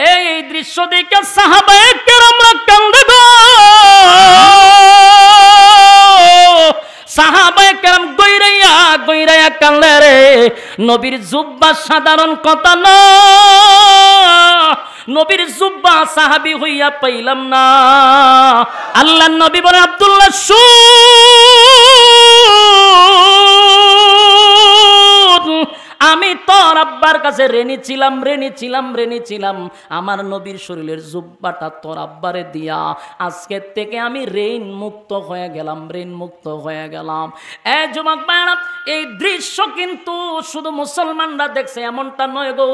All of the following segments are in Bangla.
এই দৃশ্য দেখে সাহাবায়ে কেরামরা কান্দে গো, সাহাবায়ে কেরাম গইরাইয়া গইরাইয়া কান্দে রে। নবীর জুব্বা সাধারণ কথা না, নবীর জুব্বা সাহাবী হইয়া পাইলাম না। আল্লাহর নবী বলেন, আব্দুল্লাহ আমি তোর আব্বার কাছে রেনি ছিলাম আমার নবীর শরীরের জুব্বাটা তোর আব্বারে দিয়া আজকের থেকে আমি ঋণ মুক্ত হয়ে গেলাম। এ যুবক ভাইরা, এই দৃশ্য কিন্তু শুধু মুসলমানরা দেখছে এমনটা নয় গো।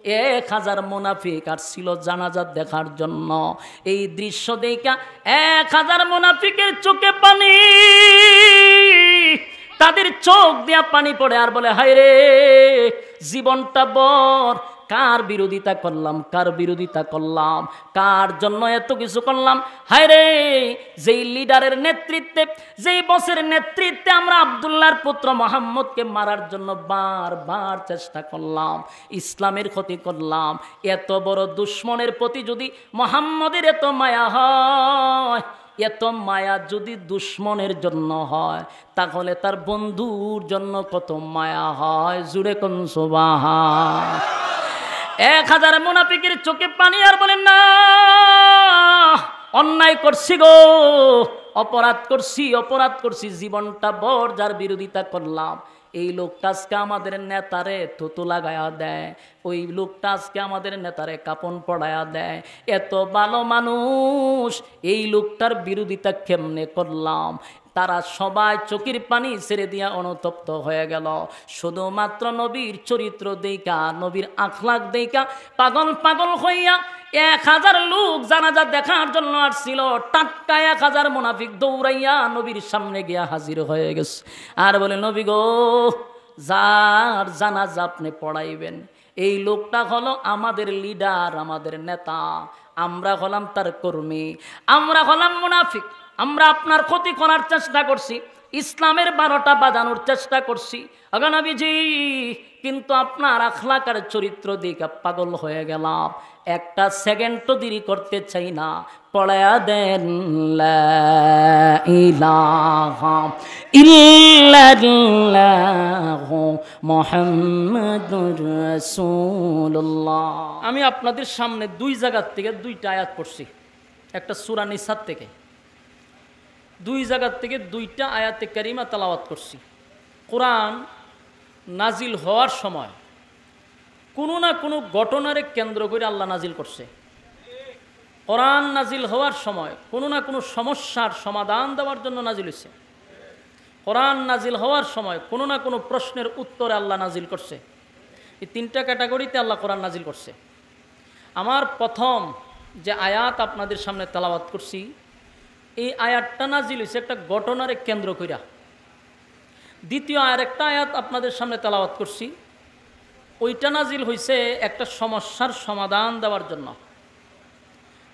1000 মুনাফিক আসছিল জানাজা দেখার জন্য। এই দৃশ্য দেখা 1000 মুনাফিকের চোখে পানি, তাদের চোখ দিয়া পানি পড়ে আর বলে, হায় রে জীবনটা বর কার বিরোধিতা করলাম, কার জন্য এত কিছু করলাম। হায় রে, যেই লিডারের নেতৃত্বে, যেই বসের নেতৃত্বে আমরা আব্দুল্লাহর পুত্র মোহাম্মদকে মারার জন্য বারবার চেষ্টা করলাম, ইসলামের ক্ষতি করলাম। এত বড় দুশ্মনের প্রতি যদি মোহাম্মদের এত মায়া হয়, এত মায়া যদি দুশ্মনের জন্য হয়, তাহলে তার বন্ধুর জন্য কত মায়া হয়। জুড়ে কোন সুবহান। 1000 মুনাফিকের চোখে পানি আর বলেন না, অন্যায় করছি গো, অপরাধ করছি, জীবনটা বর যার বিরোধিতা করলাম, এই লোকটা আজকে আমাদের নেতারে থুতু লাগায়া দেয়, ওই লোকটা আজকে আমাদের নেতারে কাপন পড়ায়া দেয়। এত ভালো মানুষ, এই লোকটার বিরোধিতা কেমনে করলাম। তারা সবাই চোখের পানি ছেড়ে দিয়া অনুতপ্ত হয়ে গেল। শুধুমাত্র নবীর চরিত্র দেইকা, নবীর আখলাক দেইকা পাগল হইয়া 1000 লোক জানাজা দেখার জন্য আসছিল। টাটকা 1000 মুনাফিক দৌড়াইয়া নবীর সামনে গিয়া হাজির হয়ে গেছে আর বলে, নবী গো, যার জানাজা আপনি পড়াইবেন এই লোকটা হলো আমাদের লিডার, আমাদের নেতা, আমরা হলাম তার কর্মী, আমরা হলাম মুনাফিক, আমরা আপনার ক্ষতি করার চেষ্টা করছি, ইসলামের 12টা বাজানোর চেষ্টা করছি আগে নবীজি, কিন্তু আপনার আখলাকার চরিত্র দিকে পাগল হয়ে গেলাম। একটা সেকেন্ডও দেরি করতে চাই না, পড়ায়া দেন লা ইলাহা ইল্লাল্লাহু মুহাম্মাদুর রাসূলুল্লাহ। আমি আপনাদের সামনে 2 জায়গা থেকে 2টা আয়াত পড়ছি, একটা সূরা নিসা থেকে, 2 জায়গা থেকে 2টা আয়াতে কারিমা তেলাওয়াত করছি। কোরআন নাজিল হওয়ার সময় কোনো না কোনো ঘটনারে কেন্দ্র করে আল্লাহ নাজিল করছে। কোরআন নাজিল হওয়ার সময় কোনো না কোনো সমস্যার সমাধান দেওয়ার জন্য নাজিল হয়েছে। কোরআন নাজিল হওয়ার সময় কোনো না কোনো প্রশ্নের উত্তরে আল্লাহ নাজিল করছে। এই 3টা ক্যাটাগরিতে আল্লাহ কোরআন নাজিল করছে। আমার প্রথম যে আয়াত আপনাদের সামনে তেলাওয়াত করছি, এই আয়াতটা নাজিল হয়েছে একটা ঘটনারে কেন্দ্র কইরা। দ্বিতীয় আরেকটা আয়াত আপনাদের সামনে তেলাওয়াত করছি, ওইটা নাজিল হয়েছে একটা সমস্যার সমাধান দেওয়ার জন্য।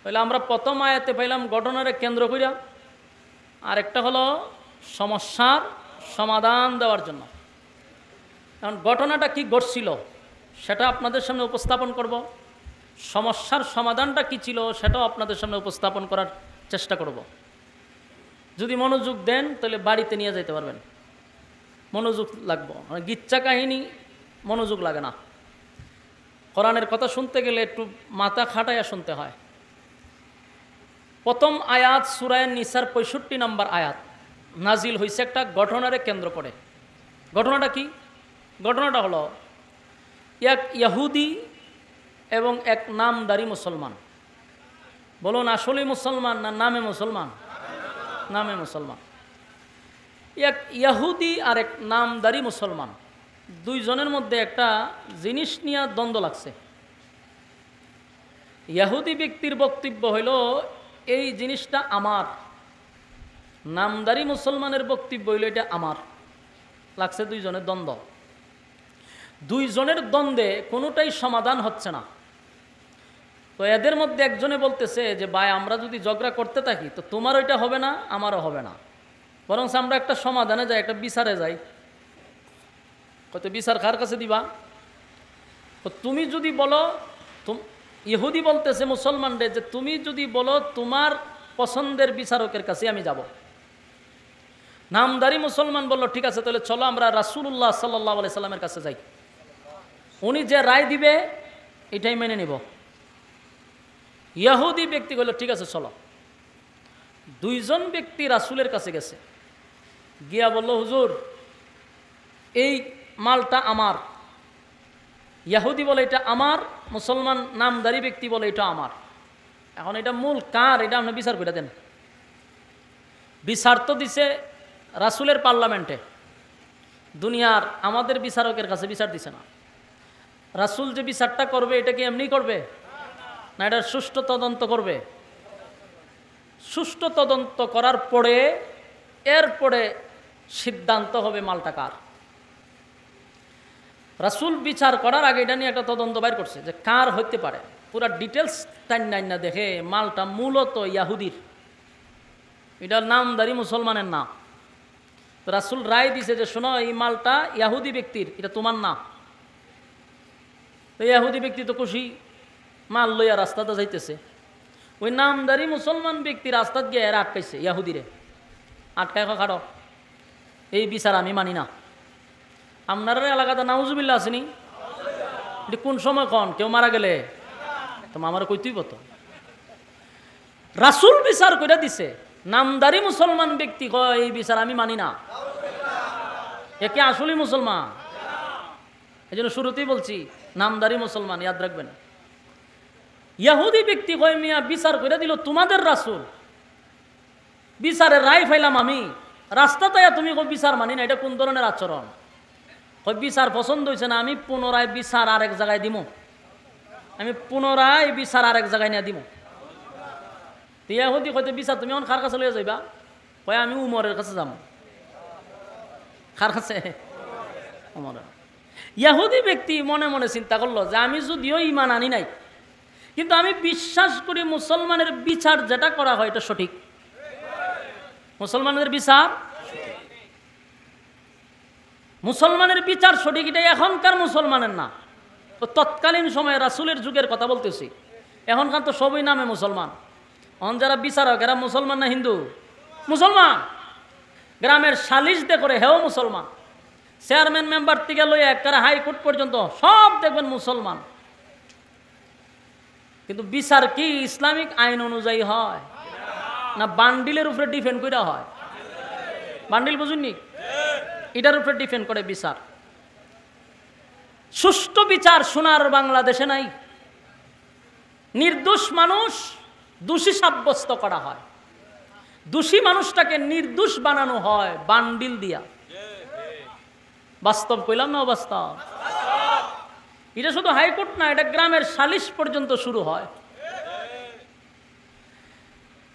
তাহলে আমরা প্রথম আয়াতে পাইলাম ঘটনারে কেন্দ্র কইরা, আর একটা হলো সমস্যার সমাধান দেওয়ার জন্য। কারণ ঘটনাটা কি ঘটছিল সেটা আপনাদের সামনে উপস্থাপন করব, সমস্যার সমাধানটা কি ছিল সেটাও আপনাদের সামনে উপস্থাপন করার চেষ্টা করব। যদি মনোযোগ দেন তাহলে বাড়িতে নিয়ে যেতে পারবেন। মনোযোগ লাগবে, গিচ্ছা কাহিনী মনোযোগ লাগে না। কোরআনের কথা শুনতে গেলে একটু মাথা খাটাইয়া শুনতে হয়। প্রথম আয়াত সূরা নিসার 65 নম্বর আয়াত নাজিল হয়েছে একটা ঘটনারে কেন্দ্র করে। ঘটনাটা কি? ঘটনাটা হলো এক ইহুদি এবং এক নামদারি মুসলমান। বলুন আসলে মুসলমান না নামে মুসলমান? নামে মুসলমান। এক ইহুদি আর এক নামদারি মুসলমান, 2 জনের মধ্যে একটা জিনিস নিয়ে দ্বন্দ্ব লাগছে। ইহুদি ব্যক্তির বক্তব্য হইল এই জিনিসটা আমার, নামদারি মুসলমানের বক্তব্য হইল এটা আমার। লাগছে 2 জনের দ্বন্দ্ব। 2 জনের দ্বন্দ্বে কোনোটাই সমাধান হচ্ছে না। তো এদের মধ্যে একজনে বলতেছে যে ভাই, আমরা যদি ঝগড়া করতে থাকি তো তোমার ওইটা হবে না, আমারও হবে না, বরং আমরা একটা সমাধানে যাই, একটা বিচারে যাই। কত বিচার কার কাছে দিবা? তো তুমি যদি বলো ইহুদি বলতেছে মুসলমানদের যে তুমি যদি বলো তোমার পছন্দের বিচারকের কাছে আমি যাব। নামদারি মুসলমান বলল ঠিক আছে, তাহলে চলো আমরা রাসূলুল্লাহ সাল্লাল্লাহু আলাইহি সাল্লামের কাছে যাই, উনি যে রায় দিবে এটাই মেনে নিব। ইহুদি ব্যক্তি বলল ঠিক আছে চলো। দুইজন ব্যক্তি রাসূলের কাছে গেছে, গিয়া বলল হুজুর এই মালটা আমার। ইহুদি বলে এটা আমার, মুসলমান নামদারি ব্যক্তি বলে এটা আমার। এখন এটা মূল কার, এটা আপনি বিচার করে দেন। বিচার তো দিছে রাসূলের পার্লামেন্টে, দুনিয়ার আমাদের বিচারকের কাছে বিচার দিছে না। রাসূল যে বিচারটা করবে এটা কি এমনি করবে না, এটা সুষ্ঠু তদন্ত করবে। সুষ্ঠু তদন্ত করার পরে এরপরে সিদ্ধান্ত হবে মালটা কার। রাসূল বিচার করার আগে এটা নিয়ে একটা তদন্ত বাইর করছে যে কার হইতে পারে, পুরা ডিটেলস টাইন না দেখে মালটা মূলত ইয়াহুদির, এটা নামদারি মুসলমানের না। রাসূল রায় দিছে যে শোনো এই মালটা ইয়াহুদি ব্যক্তির, এটা তোমার না। তো ইয়াহুদি ব্যক্তি তো খুশি, মাল লইয়া রাস্তাতে যাইতেছে। ওই নামদারি মুসলমান ব্যক্তি রাস্তাত গিয়ে এরা আটকাইছে, ইয়াহুদিরে আটকায় খাড়ো, এই বিচার আমি মানি না। আপনার এলাকাতে নাউজুবিল্লাহ আসেনি, এটি কোন সময় কন কেউ মারা গেলে তো আমার কইতেই কত। রাসূল বিচার করে দিছে, নামদারি মুসলমান ব্যক্তি কয় এই বিচার আমি মানি না। একে আসলে মুসলমান, এই জন্য শুরুতেই বলছি নামদারি মুসলমান, ইয়াদ রাখবেন। ইহুদি ব্যক্তি কয় মিয়া বিচার করে দিল তোমাদের রাসূল, বিচারের রায় ফাইলাম আমি, রাস্তাতে তুমি বিচার মানি না, এটা কোন ধরনের আচরণ? কয় বিচার পছন্দ হয়েছে না, আমি পুনরায় বিচার আরেক জায়গায় দিব, আমি পুনরায় বিচার আরেক জায়গায় নিয়ে দিব। ইহুদি কইতে বিচার তুমি এখন কার কাছে লইয়া যাইবা? কয় আমি উমরের কাছে যাবো। কার কাছে? উমরের। ইহুদি ব্যক্তি মনে মনে চিন্তা করলো যে আমি যদিও ঈমান আনি নাই, কিন্তু আমি বিশ্বাস করি মুসলমানের বিচার যেটা করা হয় এটা সঠিক। মুসলমানের বিচার, মুসলমানের বিচার সঠিক, এটা এখনকার মুসলমানের না। তো তৎকালীন সময়ে রাসূলের যুগের কথা বলতেছি, এখনকার তো সবই নামে মুসলমান। এখন যারা বিচারক এরা মুসলমান না হিন্দু? মুসলমান। গ্রামের সালিশ দে করে হেও মুসলমান, চেয়ারম্যান মেম্বার থেকে লইয়া একেবারে হাইকোর্ট পর্যন্ত সব দেখবেন মুসলমান। কিন্তু বিচার কি ইসলামিক আইন অনুযায়ী হয় না বান্ডিলের উপরে ডিপেন্ড করে হয়? বান্ডিল বুঝুননি, এটার উপরে ডিপেন্ড করে বিচার। সুষ্ঠু বিচার সোনার বাংলাদেশে নাই। নির্দোষ মানুষ দোষী সাব্যস্ত করা হয়, দোষী মানুষটাকে নির্দোষ বানানো হয় বান্ডিল দিয়া। বাস্তব কইলাম না অবাস্তব? এটা শুধু হাইকোর্ট না, এটা গ্রামের সালিশ পর্যন্ত শুরু হয়।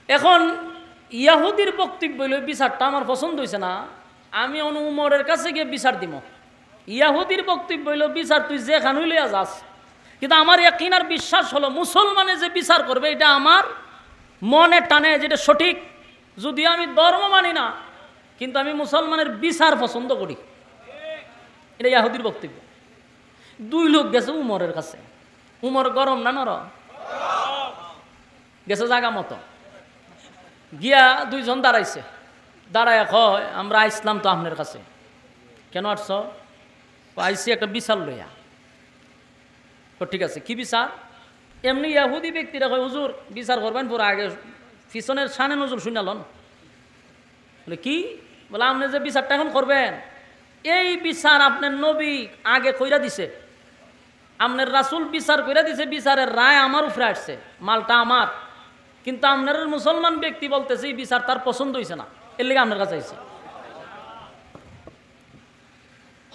এখন ইহুদির বক্তব্য হইল বিচারটা আমার পছন্দ হয়েছে না, আমি উমরের কাছে গিয়ে বিচার দিব। ইহুদির বক্তব্য হইল বিচার তুই যেখানে লইয়া যাস, কিন্তু আমার ইয়াকিন আর বিশ্বাস হলো মুসলমানে যে বিচার করবে এটা আমার মনে টানে যেটা সঠিক। যদিও আমি ধর্ম মানি না, কিন্তু আমি মুসলমানের বিচার পছন্দ করি। এটা ইহুদির বক্তব্য। দুই লোক গেছে উমরের কাছে, উমর গরম না নরম? গেছে জায়গা মতো, গিয়া দুইজন দাঁড়াইছে, দাঁড়ায় কয় আমরা আইসলাম তো আপনার কাছে। কেন আসছ? আইসি একটা বিচার লইয়া। ঠিক আছে, কি বিচার? এমনি ইহুদি ব্যক্তিরা কয় হুজুর বিচার করবেন, পুরো আগে পিছনের শানে নজর শুনালন। বলে কি? বলে আপনি যে বিচারটা এখন করবেন এই বিচার আপনার নবী আগে কইরা দিছে, আপনার রাসূল বিচার কইরা দিছে, বিচারের রায় আমার উপরে আসছে, মালটা আমার। কিন্তু আপনার মুসলমান ব্যক্তি বলতেছে এই বিচার তার পছন্দ হয়েছে না, এর লেগে আপনার কাছে আইছে।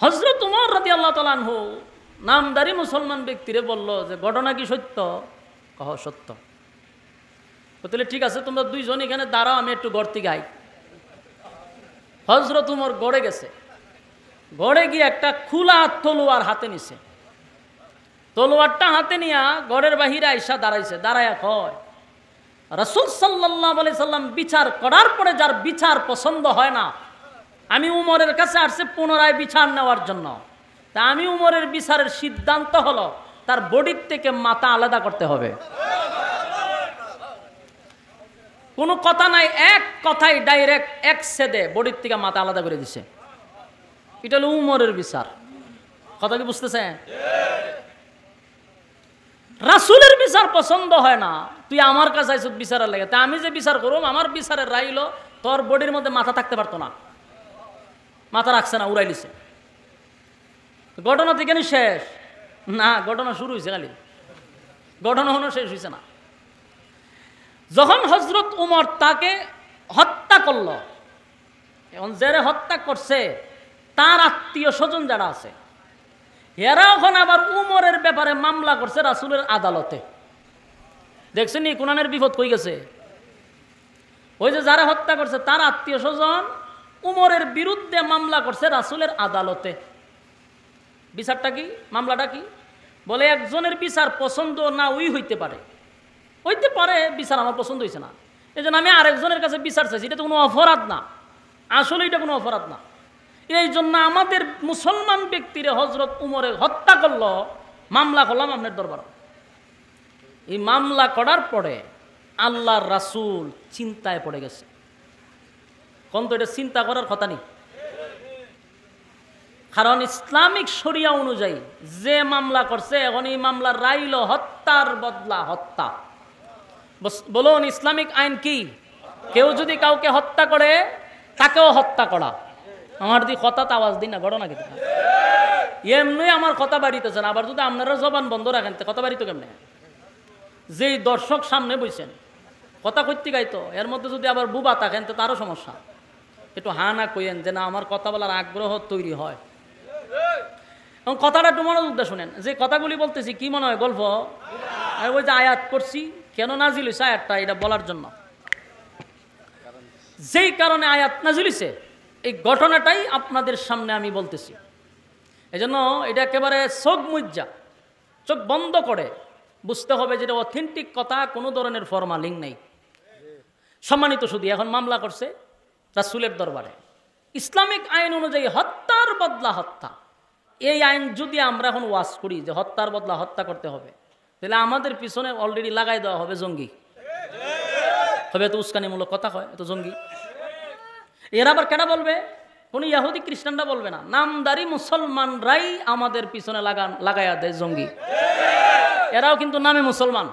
হযরত উমর রাদিয়াল্লাহু তাআলা আনহু নামদারি মুসলমান ব্যক্তিরে বলল যে ঘটনা কি সত্য? কহ সত্য। বলতে ঠিক আছে তোমরা দুইজন এখানে দাঁড়াও, আমি একটু ঘর থেকে আই। হযরত উমর গড়ে গেছে, গড়ে গিয়ে একটা খোলা তলোয়ার হাতে নিছে। তলোয়ারটা হাতে নিয়া ঘরের বাহিরে আইসা দাঁড়াইছে, দাঁড়ায়া কয় রাসূল সাল্লাল্লাহু আলাইহি সাল্লাম বিচার করার পরে যার বিচার পছন্দ হয় না, আমি উমরের কাছে আসছে পুনরায় বিচার নেওয়ার জন্য। তা আমি উমরের বিচারের সিদ্ধান্ত হলো তার বডির থেকে মাথা আলাদা করতে হবে। কোনো কথা নাই, এক কথাই ডাইরেক্ট এক সেদে বডির থেকে মাথা আলাদা করে দিছে। এটা হলো উমরের বিচার। কথা কি বুঝতেছেন? রাসূলের বিচার পছন্দ হয় না, তুই আমার কাছে আইছ বিচারের লাগে, তা আমি যে বিচার করুম আমার বিচারের রায় হলো তোর বডির মধ্যে মাথা থাকতে পারতো না, মাথা রাখছে না, উড়াই দিছে। ঘটনা থেকে শেষ না, ঘটনা শুরু হয়েছে, খালি ঘটনা হনো শেষ হয়েছে না। যখন হযরত উমর তাকে হত্যা করল, এখন যারা হত্যা করছে তার আত্মীয় স্বজন যারা আছে এরা এখন আবার উমরের ব্যাপারে মামলা করছে রাসূলের আদালতে। দেখছেন নি কোরআনের বিপদ কই গেছে? ওই যে যারা হত্যা করছে তার আত্মীয় স্বজন উমরের বিরুদ্ধে মামলা করছে রাসূলের আদালতে। বিচারটা কি, মামলাটা কি? বলে একজনের বিচার পছন্দ না ওই হইতে পারে, বিচার আমার পছন্দ হয়েছে না, এই জন্য আমি আরেকজনের কাছে বিচার চাইছি। এটা তো কোনো অপরাধ না, আসলে এটা কোনো অপরাধ না। এই জন্য আমাদের মুসলমান ব্যক্তিরে হযরত উমরে হত্যা করলো, মামলা করলাম আপনার দরবার। এই মামলা করার পরে আল্লাহর রাসূল চিন্তায় পড়ে গেছে। কোন তো এটা চিন্তা করার কথা নেই, কারণ ইসলামিক শরিয়া অনুযায়ী যে মামলা করছে এখন এই মামলার রায় হলো হত্যার বদলা হত্যা। বলুন ইসলামিক আইন কি? কেউ যদি কাউকে হত্যা করে তাকেও হত্যা করা। আমার দি কথা তো আওয়াজ দিন না, ঘটনা কি এমনি আমার কথা বাড়িতেছে না, আবার যদি আপনারা জবান বন্ধ রাখেন কথা বাড়িত কেমনে? যেই দর্শক সামনে বইছেন কথা কইতে গাইতো, এর মধ্যে যদি আবার বুবা থাকেন তো তারও সমস্যা। একটু হা না কইেন যে না আমার কথা বলার আগ্রহ তৈরি হয়। এবং কথাটা একটু মনোযোগ দিয়ে শুনেন, যে কথাগুলি বলতেছি কি মনে হয় গল্প? ওই যে আয়াত করছি কেন নাজিল হয়েছে আয়াতটা, এটা বলার জন্য। যেই কারণে আয়াত নাজিল হয়েছে এই ঘটনাটাই আপনাদের সামনে আমি বলতেছি। এই জন্য এটা একেবারে চোখ মুজ্জা, চোখ বন্ধ করে বুঝতে হবে যেটা অথেন্টিক কথা, কোনো ধরনের ফরমালিং নেই। সম্মানিত শুধু এখন মামলা করছে রাসূলের দরবারে। ইসলামিক আইন অনুযায়ী হত্যার বদলা হত্যা, এই আইন যদি আমরা এখন ওয়াজ করি যে হত্যার বদলা হত্যা করতে হবে, তাহলে আমাদের পিছনে অলরেডি লাগাই দেওয়া হবে জঙ্গি। তবে এত উস্কানিমূলক কথা হয়, এত জঙ্গি। এরা আবার কেনা বলবে? কোনো ইহুদি খ্রিস্টানরা বলবে না, নামদারি মুসলমানরাই আমাদের পিছনে লাগাইয়া দেয় জঙ্গি। এরাও কিন্তু নামে মুসলমান।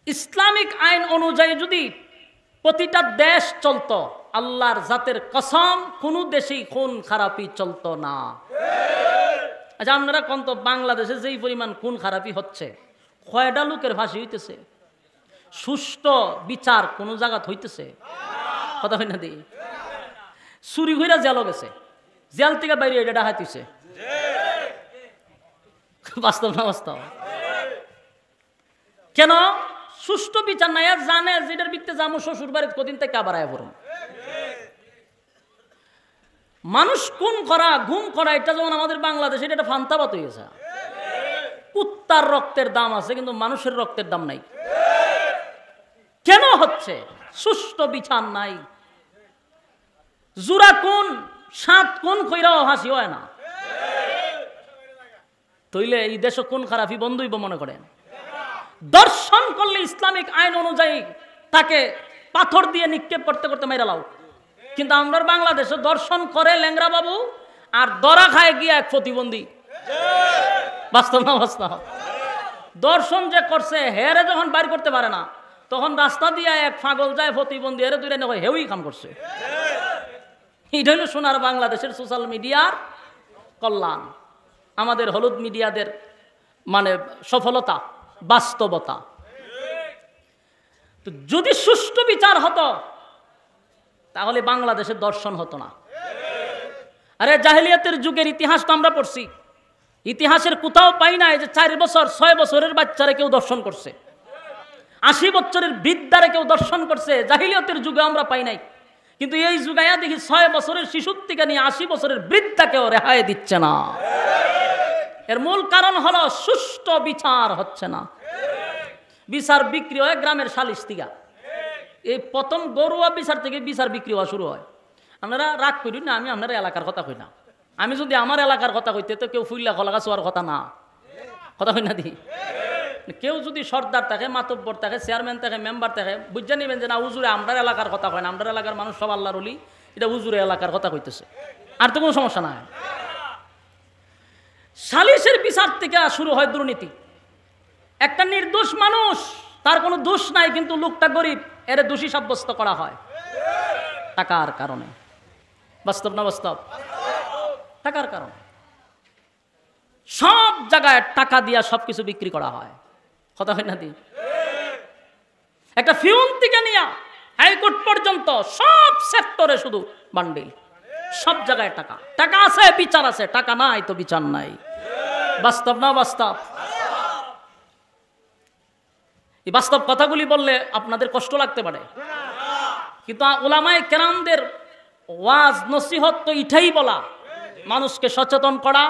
ইসলামিক আইন অনুযায়ী যদি প্রতিটা দেশ চলতো, আল্লাহর জাতের কসম কোন দেশেই খুন খারাপি চলতো না। আচ্ছা আপনারা কোন তো বাংলাদেশে যেই পরিমাণ খুন খারাপি হচ্ছে, কয়টা লোকের ফাঁসি হইতেছে? সুষ্ঠু বিচার কোন জায়গাত হইতেছে? কথা হয় না দি, চুরি হইরা জেলও গেছে, জেল থেকে বাইরে এটা ডাকাইতেছে। বাস্তব না বাস্তব? কেন? সুষ্ঠু বিচার নাই, আর জানে যেটার ভিত্তিতে যাবো শ্বশুর বাড়ির কদিন থেকে আবার আয় পড়ুন। মানুষ খুন করা গুম করা এটা যেমন আমাদের বাংলাদেশে এটা ফান্তাবাত হয়ে গেছে। কুত্তার রক্তের দাম আছে কিন্তু মানুষের রক্তের দাম নাই। কেন হচ্ছে? সুষ্ঠু বিচার নাই। জুরা কোন 7 কোন কইরাও হাসি হয় না, তইলে এই দেশ কোন খারাপই বন্ধ হইব মনে করেন? দর্শন করলে ইসলামিক আইন অনুযায়ী তাকে পাথর দিয়ে নিক্ষেপ করতে করতে মেরে লাও, কিন্তু আমরা বাংলাদেশে দর্শন করে ল্যাংরা বাবু আর দরা খায় গিয়া এক প্রতিবন্ধী। বাস্তব না বাস্তব? দর্শন যে করছে হেরে যখন বাইর করতে পারে না, তখন রাস্তা দিয়ে এক পাগল যায় প্রতিবন্ধী, হেরে দুইটা নয় হেউই কাম করছে। এটা হলো সোনার বাংলাদেশের সোশ্যাল মিডিয়ার কল্যাণ, আমাদের হলুদ মিডিয়াদের মানে সফলতা, বাস্তবতা। তো যদি সুষ্ঠু বিচার হতো তাহলে বাংলাদেশের দর্শন হতো না। আরে জাহেলিয়াতের যুগের ইতিহাস তো আমরা পড়ছি, ইতিহাসের কোথাও পাই না যে 4 বছর 6 বছরের বাচ্চারে কেউ দর্শন করছে, 80 বছরের বৃদ্ধারে কেউ দর্শন করছে। জাহেলিয়াতের যুগে আমরা পাই নাই, কিন্তু এই যুগায়া দেখি 6 বছরের শিশুর থেকে নিয়ে 80 বছরের বৃদ্ধাকেও রেহাই দিচ্ছে না। এর মূল কারণ হলো সুষ্ঠু বিচার হচ্ছে না। বিচার বিক্রি হয় গ্রামের সালিশ থেকে। এই প্রথম গরুয়া বিচার থেকে বিচার বিক্রি হওয়া শুরু হয়। আপনারা রাগ করি না, আমি আপনার এলাকার কথা কই না, আমি যদি আমার এলাকার কথা কইতে তো কেউ ফুল্লা খোলা চোয়ার কথা না, কথা কই না দি। কেউ যদি সর্দার থাকে, মাতব্বর থাকে, চেয়ারম্যান থাকে, মেম্বার থাকে, বুঝে নেবেন যে না হুজুরে আমরার এলাকার কথা কয় না, আমরার এলাকার মানুষ সব আল্লাহর ওলি, এটা হুজুরে এলাকার কথা কইতেছে, আর তো কোনো সমস্যা নাই। সালিশের বিচার থেকে শুরু হয় দুর্নীতি। একটা নির্দোষ মানুষ, তার কোনো দোষ নাই, কিন্তু লোকটা গরিব, এর দোষী সাব্যস্ত করা হয় টাকার কারণে। বাস্তব না বাস্তব? টাকার কারণে সব জায়গায় টাকা দিয়া সবকিছু বিক্রি করা হয়, কথা হয় না দি। একটা ফিউন থেকে নিয়ে হাইকোর্ট পর্যন্ত সব সেক্টরে শুধু বান্ডিল, সব জায়গায় টাকা। টাকা আছে বিচার আছে, টাকা নাই তো বিচার নাই। বাস্তব না বাস্তব? এই বাস্তব কথাগুলি বললে আপনাদের কষ্ট লাগতে পারে, কিন্তু উলামায়ে কেরামদের ওয়াজ নসিহত তো এটাই বলা, মানুষকে সচেতন করা,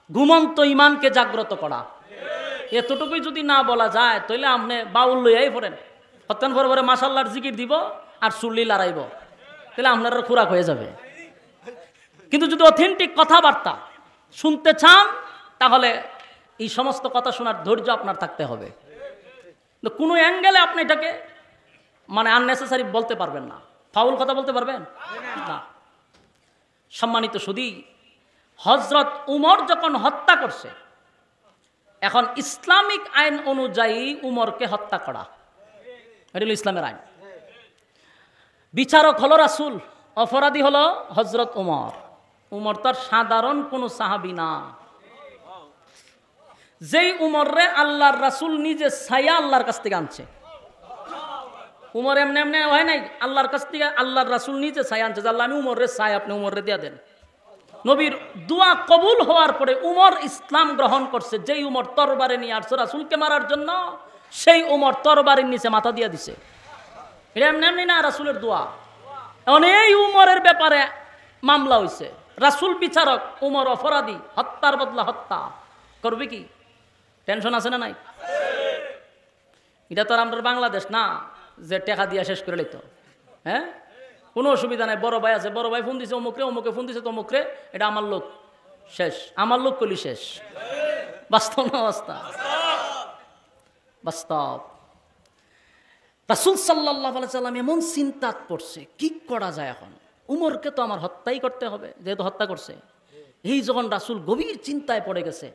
ঘুমন্ত ইমানকে জাগ্রত করা। এতটুকুই যদি না বলা যায় তাহলে আপনি বাউল লইয়াই পড়েন, হত্যান পরে পরে মাশাল্লাহর জিকির দিব আর চুল্লি লড়াইব, তাহলে আপনার খোরাক হয়ে যাবে। কিন্তু যদি অথেন্টিক কথাবার্তা শুনতে চান তাহলে এই সমস্ত কথা শোনার ধৈর্য আপনার থাকতে হবে। কোনো অ্যাঙ্গেলে আপনি এটাকে মানে আননেসেসারি বলতে পারবেন না, ফাউল কথা বলতে পারবেন না। সম্মানিত সুধী, হযরত উমর যখন হত্যা করছে, এখন ইসলামিক আইন অনুযায়ী উমরকে হত্যা করা, এটা হলো ইসলামের আইন। বিচারক হলো রাসূল, অপরাধী হলো হযরত উমর। উমর তার সাধারণ কোনো সাহাবী না। যেই উমররে আল্লাহর রাসূল নিজে ছায়া আল্লাহর কাছ থেকে আনছে, উমর এমনি এমনি হয় নাই, আল্লাহর কাছ থেকে আল্লাহর রাসূল নিজে ছায়া আনছে, আল্লাহ আমি উমররে ছায়া, আপনি উমররে দিয়া দেন। নবীর দোয়া কবুল হওয়ার পরে উমর ইসলাম গ্রহণ করছে। যেই উমর তরবারে নিয়ে আসছে রাসূলকে মারার জন্য, সেই উমর তরবারের নিচে মাথা দিয়া দিছে। এটা এমনি এমনি না, রাসূলের দোয়া। এখন এই উমরের ব্যাপারে মামলা হয়েছে, রাসূল বিচারক, উমর অপরাধী, হত্যার বদলা হত্যা করবে কি? টেনশন আছে না নাই? এটা তো আর আমাদের বাংলাদেশ না যে টাকা দিয়া শেষ করে লইতো। হ্যাঁ, কোনো অসুবিধা নাই, বড় ভাই আছে, বড় ভাই ফোন দিছে অমুকরে, অমুকে ফোন দিছে তমুকরে, এটা আমার লোক, শেষ, আমার লোক কলি শেষ। বাস্তব না বাস্তব? বাস্তব। রাসূল সাল্লাল্লাহু আলাইহি সাল্লাম এমন চিন্তা করছে কি করা যায় এখন, উমরকে তো আমার হত্যাই করতে হবে যেহেতু হত্যা করছে। এই যখন রাসূল গভীর চিন্তায় পড়ে গেছে,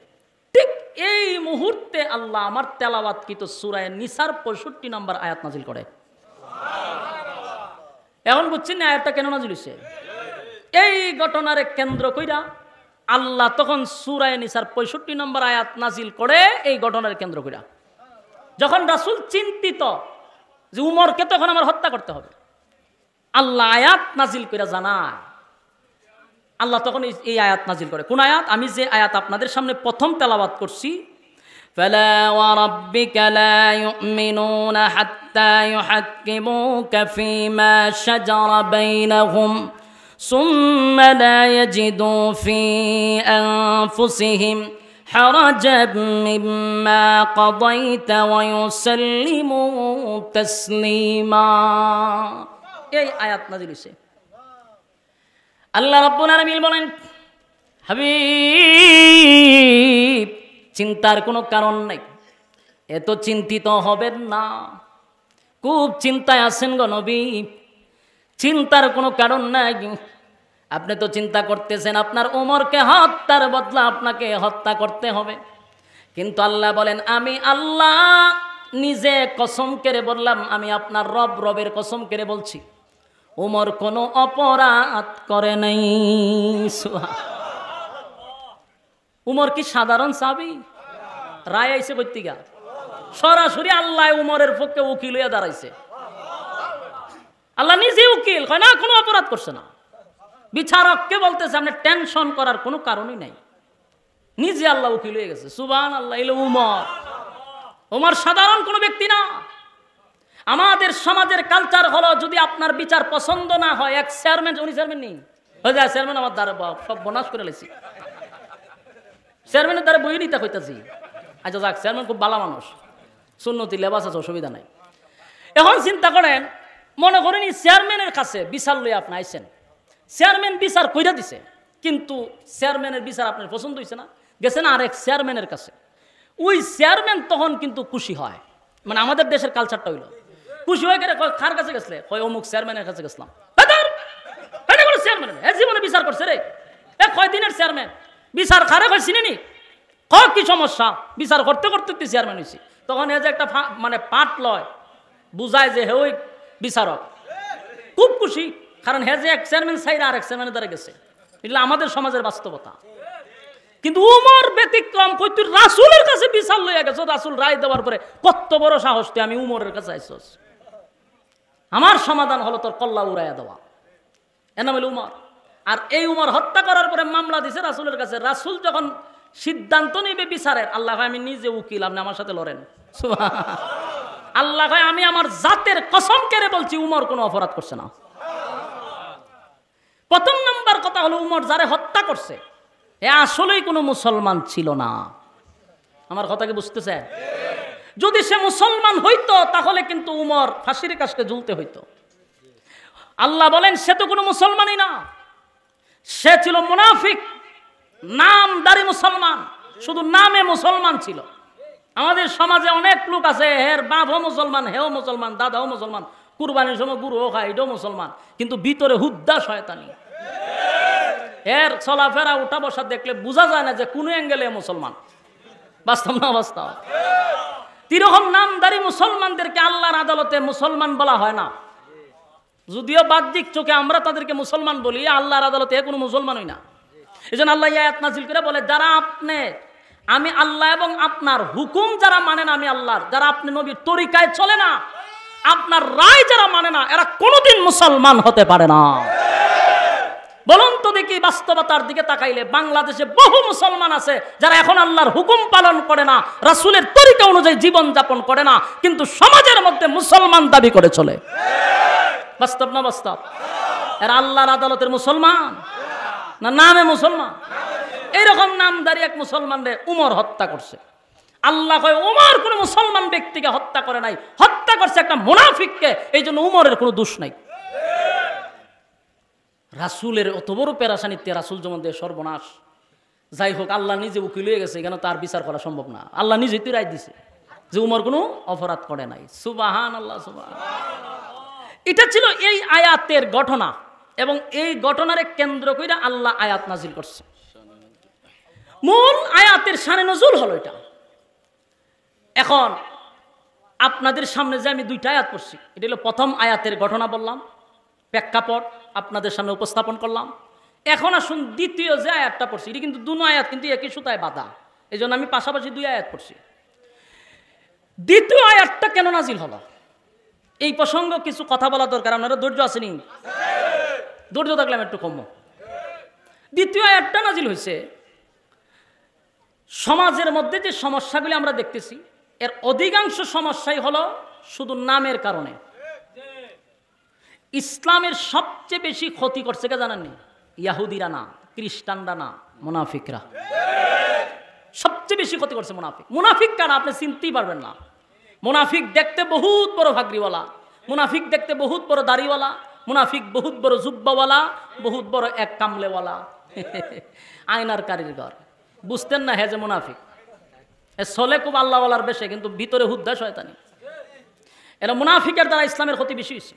ঠিক এই মুহূর্তে আল্লাহ আমার তেলাওয়াতকৃত সূরা নিসার 65 নম্বর আয়াত নাজিল করে। এখন বুঝছেন না আয়াতটা কেন নাজিল হইছে? এই ঘটনারে কেন্দ্র কইরা আল্লাহ তখন সূরা নিসার 65 নম্বর আয়াত নাজিল করে, এই ঘটনার কেন্দ্র কইরা। যখন রাসূল চিন্তিত যে উমরকে তখন আমার হত্যা করতে হবে, আল্লাহ আয়াত নাজিল কইরা জানায়, আল্লাহ তখন এই আয়াত নাজিল করে। কোন আয়াত? আমি যে আয়াত আপনাদের সামনে প্রথম তেলাওয়াত করছি, ফালা ওয়া রাব্বিকা লা ইউমিনুনা হাত্তা ইউহাক্কিমুকা ফীমা শাজারা বাইনাহুম সুম্মা লা ইয়াজিদু ফী আনফুসিহিম হারাজাম মিম্মা কাদাইতা ওয়া ইউসাল্লিমু তাসলিমা। এই আয়াত নাজিল হইছে। আল্লাহ রাব্বুল আলামিন বলেন, হাবিব চিন্তার কোনো কারণ নাই, এত চিন্তিত হবেন না। খুব চিন্তায় আছেন গো নবী, চিন্তার কোনো কারণ নাই। আপনি তো চিন্তা করতেছেন আপনার ওমরকে হত্যার বদলা আপনাকে হত্যা করতে হবে, কিন্তু আল্লাহ বলেন আমি আল্লাহ নিজে কসম করে বললাম, আমি আপনার রব, রবের কসম করে বলছি, ওমর কোনো অপরাধ করে নাই। উমর কি সাধারণ সাহাবী? রায় আইছে কইতিগা সরাসরি আল্লাহ উমরের পক্ষে উকিল হইয়া দাঁড়াইছে। আল্লাহ নিজে উকিল, কয় না কোনো অপরাধ করছে না। বিচারককে বলতেছে আপনি টেনশন করার কোনো কারণই নাই, নিজে আল্লাহ উকিল হয়ে গেছে। সুবহানাল্লাহ। এলো উমর। উমর সাধারণ কোনো ব্যক্তি না। আমাদের সমাজের কালচার হলো, যদি আপনার বিচার পছন্দ না হয়, এক চেয়ারম্যান, উনি চেয়ারম্যান নেই, হয়ে যায় চেয়ারম্যান আমার দ্বারা সব বনাশ করে লেছি, চেয়ারম্যানের দ্বারা বই নিতে কইতাছি। আচ্ছা যাক, চেয়ারম্যান খুব ভালো মানুষ, সুন্নতি লেবাস আছে, অসুবিধা নাই। এখন চিন্তা করেন, মনে করেন চেয়ারম্যানের কাছে বিচার লইয়া আপনি আইছেন, চেয়ারম্যান বিচার কইরা দিছে, কিন্তু চেয়ারম্যানের বিচার আপনার পছন্দ হয়েছে না, গেছেন আরেক চেয়ারম্যানের কাছে। ওই চেয়ারম্যান তখন কিন্তু খুশি হয়, মানে আমাদের দেশের কালচারটা হইল খুশি হয়ে গেলে কার কাছে গেছিলে, হয় অমুক চেয়ারম্যানের কাছে গেছিলাম। চেয়ারম্যান জীবনে বিচার করছে রে, কয় দিনের চেয়ারম্যান বিচার খারে হয় চিনি কি সমস্যা, বিচার করতে করতে তুই চেয়ারম্যান হয়েছি। তখন এ যে একটা মানে পাঠ লয় বুঝায় যে হে ওই বিচারক, খুব খুশি, কারণ হে যে এক চেয়ারম্যান সাইডে আরেক চেয়ারম্যানের দ্বারা গেছে। এগুলো আমাদের সমাজের বাস্তবতা। কিন্তু উমর ব্যতিক্রম, কই তুই রাসূলের কাছে বিচার লইয়া গেছ, রাসূল রায় দেওয়ার পরে কত বড় সাহস তুই আমি উমরের কাছে আইছস, আমার সমাধান হলো তোর কল্লা উড়াইয়া দেওয়া। এর নাম হলো উমর। আর এই উমর হত্যা করার পরে মামলা দিছে রাসূলের কাছে। রাসূল যখন সিদ্ধান্ত নিবে বিচারের, আল্লাহ আমি নিজে উকিল, আপনি আমার সাথে লড়েন। আল্লাহ আমি আমার জাতের কসম কেড়ে বলছি উমর কোনো অপরাধ করছে না। প্রথম নাম্বার কথা হলো উমর যারে হত্যা করছে এ আসলেই কোনো মুসলমান ছিল না। আমার কথা কি বুঝতেছে? যদি সে মুসলমান হইতো তাহলে কিন্তু উমর ফাঁসির কাছে ঝুলতে হইতো। আল্লাহ বলেন সে তো কোনো মুসলমানই না, সে ছিল মুনাফিক, নামদারি মুসলমান, শুধু নামে মুসলমান ছিল। আমাদের সমাজে অনেক লোক আছে, হের বাপও মুসলমান, হেও মুসলমান, দাদাও মুসলমান, কুরবানির সময় গুরুও খায়, এটাও মুসলমান, কিন্তু ভিতরে হুদ্দা শয়তানি। এর চলাফেরা উঠা বসা দেখলে বোঝা যায় না যে কোন অ্যাঙ্গেলে মুসলমান। বাস্তব না বাস্তব? তিরকম নামদারি মুসলমানদেরকে আল্লাহর আদালতে মুসলমান বলা হয় না, যদিও বাহ্যিক চোখে আমরা তাদেরকে মুসলমান বলি, আল্লাহর আদালতে কোনো মুসলমান হই না। এই জন্য আল্লাহ আয়াত নাযিল করে বলে, যারা আমি আল্লাহ এবং আপনার হুকুম যারা মানে না, আমি আল্লাহর, যারা আপনি নবীর তরিকায় চলে না, আপনার রায় যারা মানে না, এরা কোনোদিন মুসলমান হতে পারে না। বলুন তো দেখি, বাস্তবতার দিকে তাকাইলে বাংলাদেশে বহু মুসলমান আছে যারা এখন আল্লাহর হুকুম পালন করে না, রাসূলের তরিকা অনুযায়ী জীবন যাপন করে না, কিন্তু সমাজের মধ্যে মুসলমান দাবি করে চলে। বাস্তব না বাস্তব? এরা আল্লাহর আদালতের মুসলমান না নামে মুসলমান? এইরকম নামদারি এক মুসলমানরে উমর হত্যা করছে। আল্লাহ কয় উমর কোন মুসলমান ব্যক্তিকে হত্যা করে নাই, হত্যা করছে একটা মুনাফিককে। এই জন্য উমরের কোনো দোষ নাই। রাসূলের অত বড় পেরাশানিতে রাসূল যেমন দেয় সর্বনাশ। যাই হোক, আল্লাহ নিজে উকিল হয়ে গেছে, এখানে তার বিচার করা সম্ভব না। আল্লাহ নিজেই তো রায় দিছে যে উমর কোনো অপরাধ করে নাই। সুবহানাল্লাহ, সুবহানাল্লাহ। এটা ছিল এই আয়াতের ঘটনা, এবং এই ঘটনারে কেন্দ্র করে আল্লাহ আয়াত নাজিল করছে। মূল আয়াতের শানে নজুল হলো এটা। এখন আপনাদের সামনে যে আমি দুইটা আয়াত পড়ছি, এটা হলো প্রথম আয়াতের ঘটনা বললাম, প্রেক্ষাপট আপনাদের সামনে উপস্থাপন করলাম। এখন আসুন দ্বিতীয় যে আয়াতটা পড়ছি, এটা কিন্তু দুটো আয়াত কিন্তু একই সুতায় বাঁধা, এই জন্য আমি পাশাপাশি দুই আয়াত পড়ছি। দ্বিতীয় আয়াতটা কেন নাজিল হলো, এই প্রসঙ্গ কিছু কথা বলা দরকার। আপনারা ধৈর্য আসেনি? ধৈর্য থাকলে আমি একটু কম। দ্বিতীয় আয়াতটা নাজিল হয়েছে, সমাজের মধ্যে যে সমস্যাগুলি আমরা দেখতেছি এর অধিকাংশ সমস্যাই হলো শুধু নামের কারণে। ইসলামের সবচেয়ে বেশি ক্ষতি করছে কে জানেননি? ইয়াহুদিরা না, খ্রিস্টানরা না, মুনাফিকরা। সবচেয়ে বেশি ক্ষতি করছে মুনাফিক। মুনাফিক কারা আপনি চিনতেই পারবেন না। মুনাফিক দেখতে বহুত বড় ভাগরিওয়ালা, মুনাফিক দেখতে বহুত বড় দাড়িওয়ালা, মুনাফিক বহুত বড় জুব্বাওয়ালা, বহুত বড় এক কামলেওয়ালা, আয়নার কারিগর। বুঝতেন না হে যে মুনাফিক, এ চলে খুব আল্লাহওয়ালার বেশে, কিন্তু ভিতরে হুদ্দা শয়তানি। এরা মুনাফিকের দ্বারা ইসলামের ক্ষতি বেশি হয়েছে।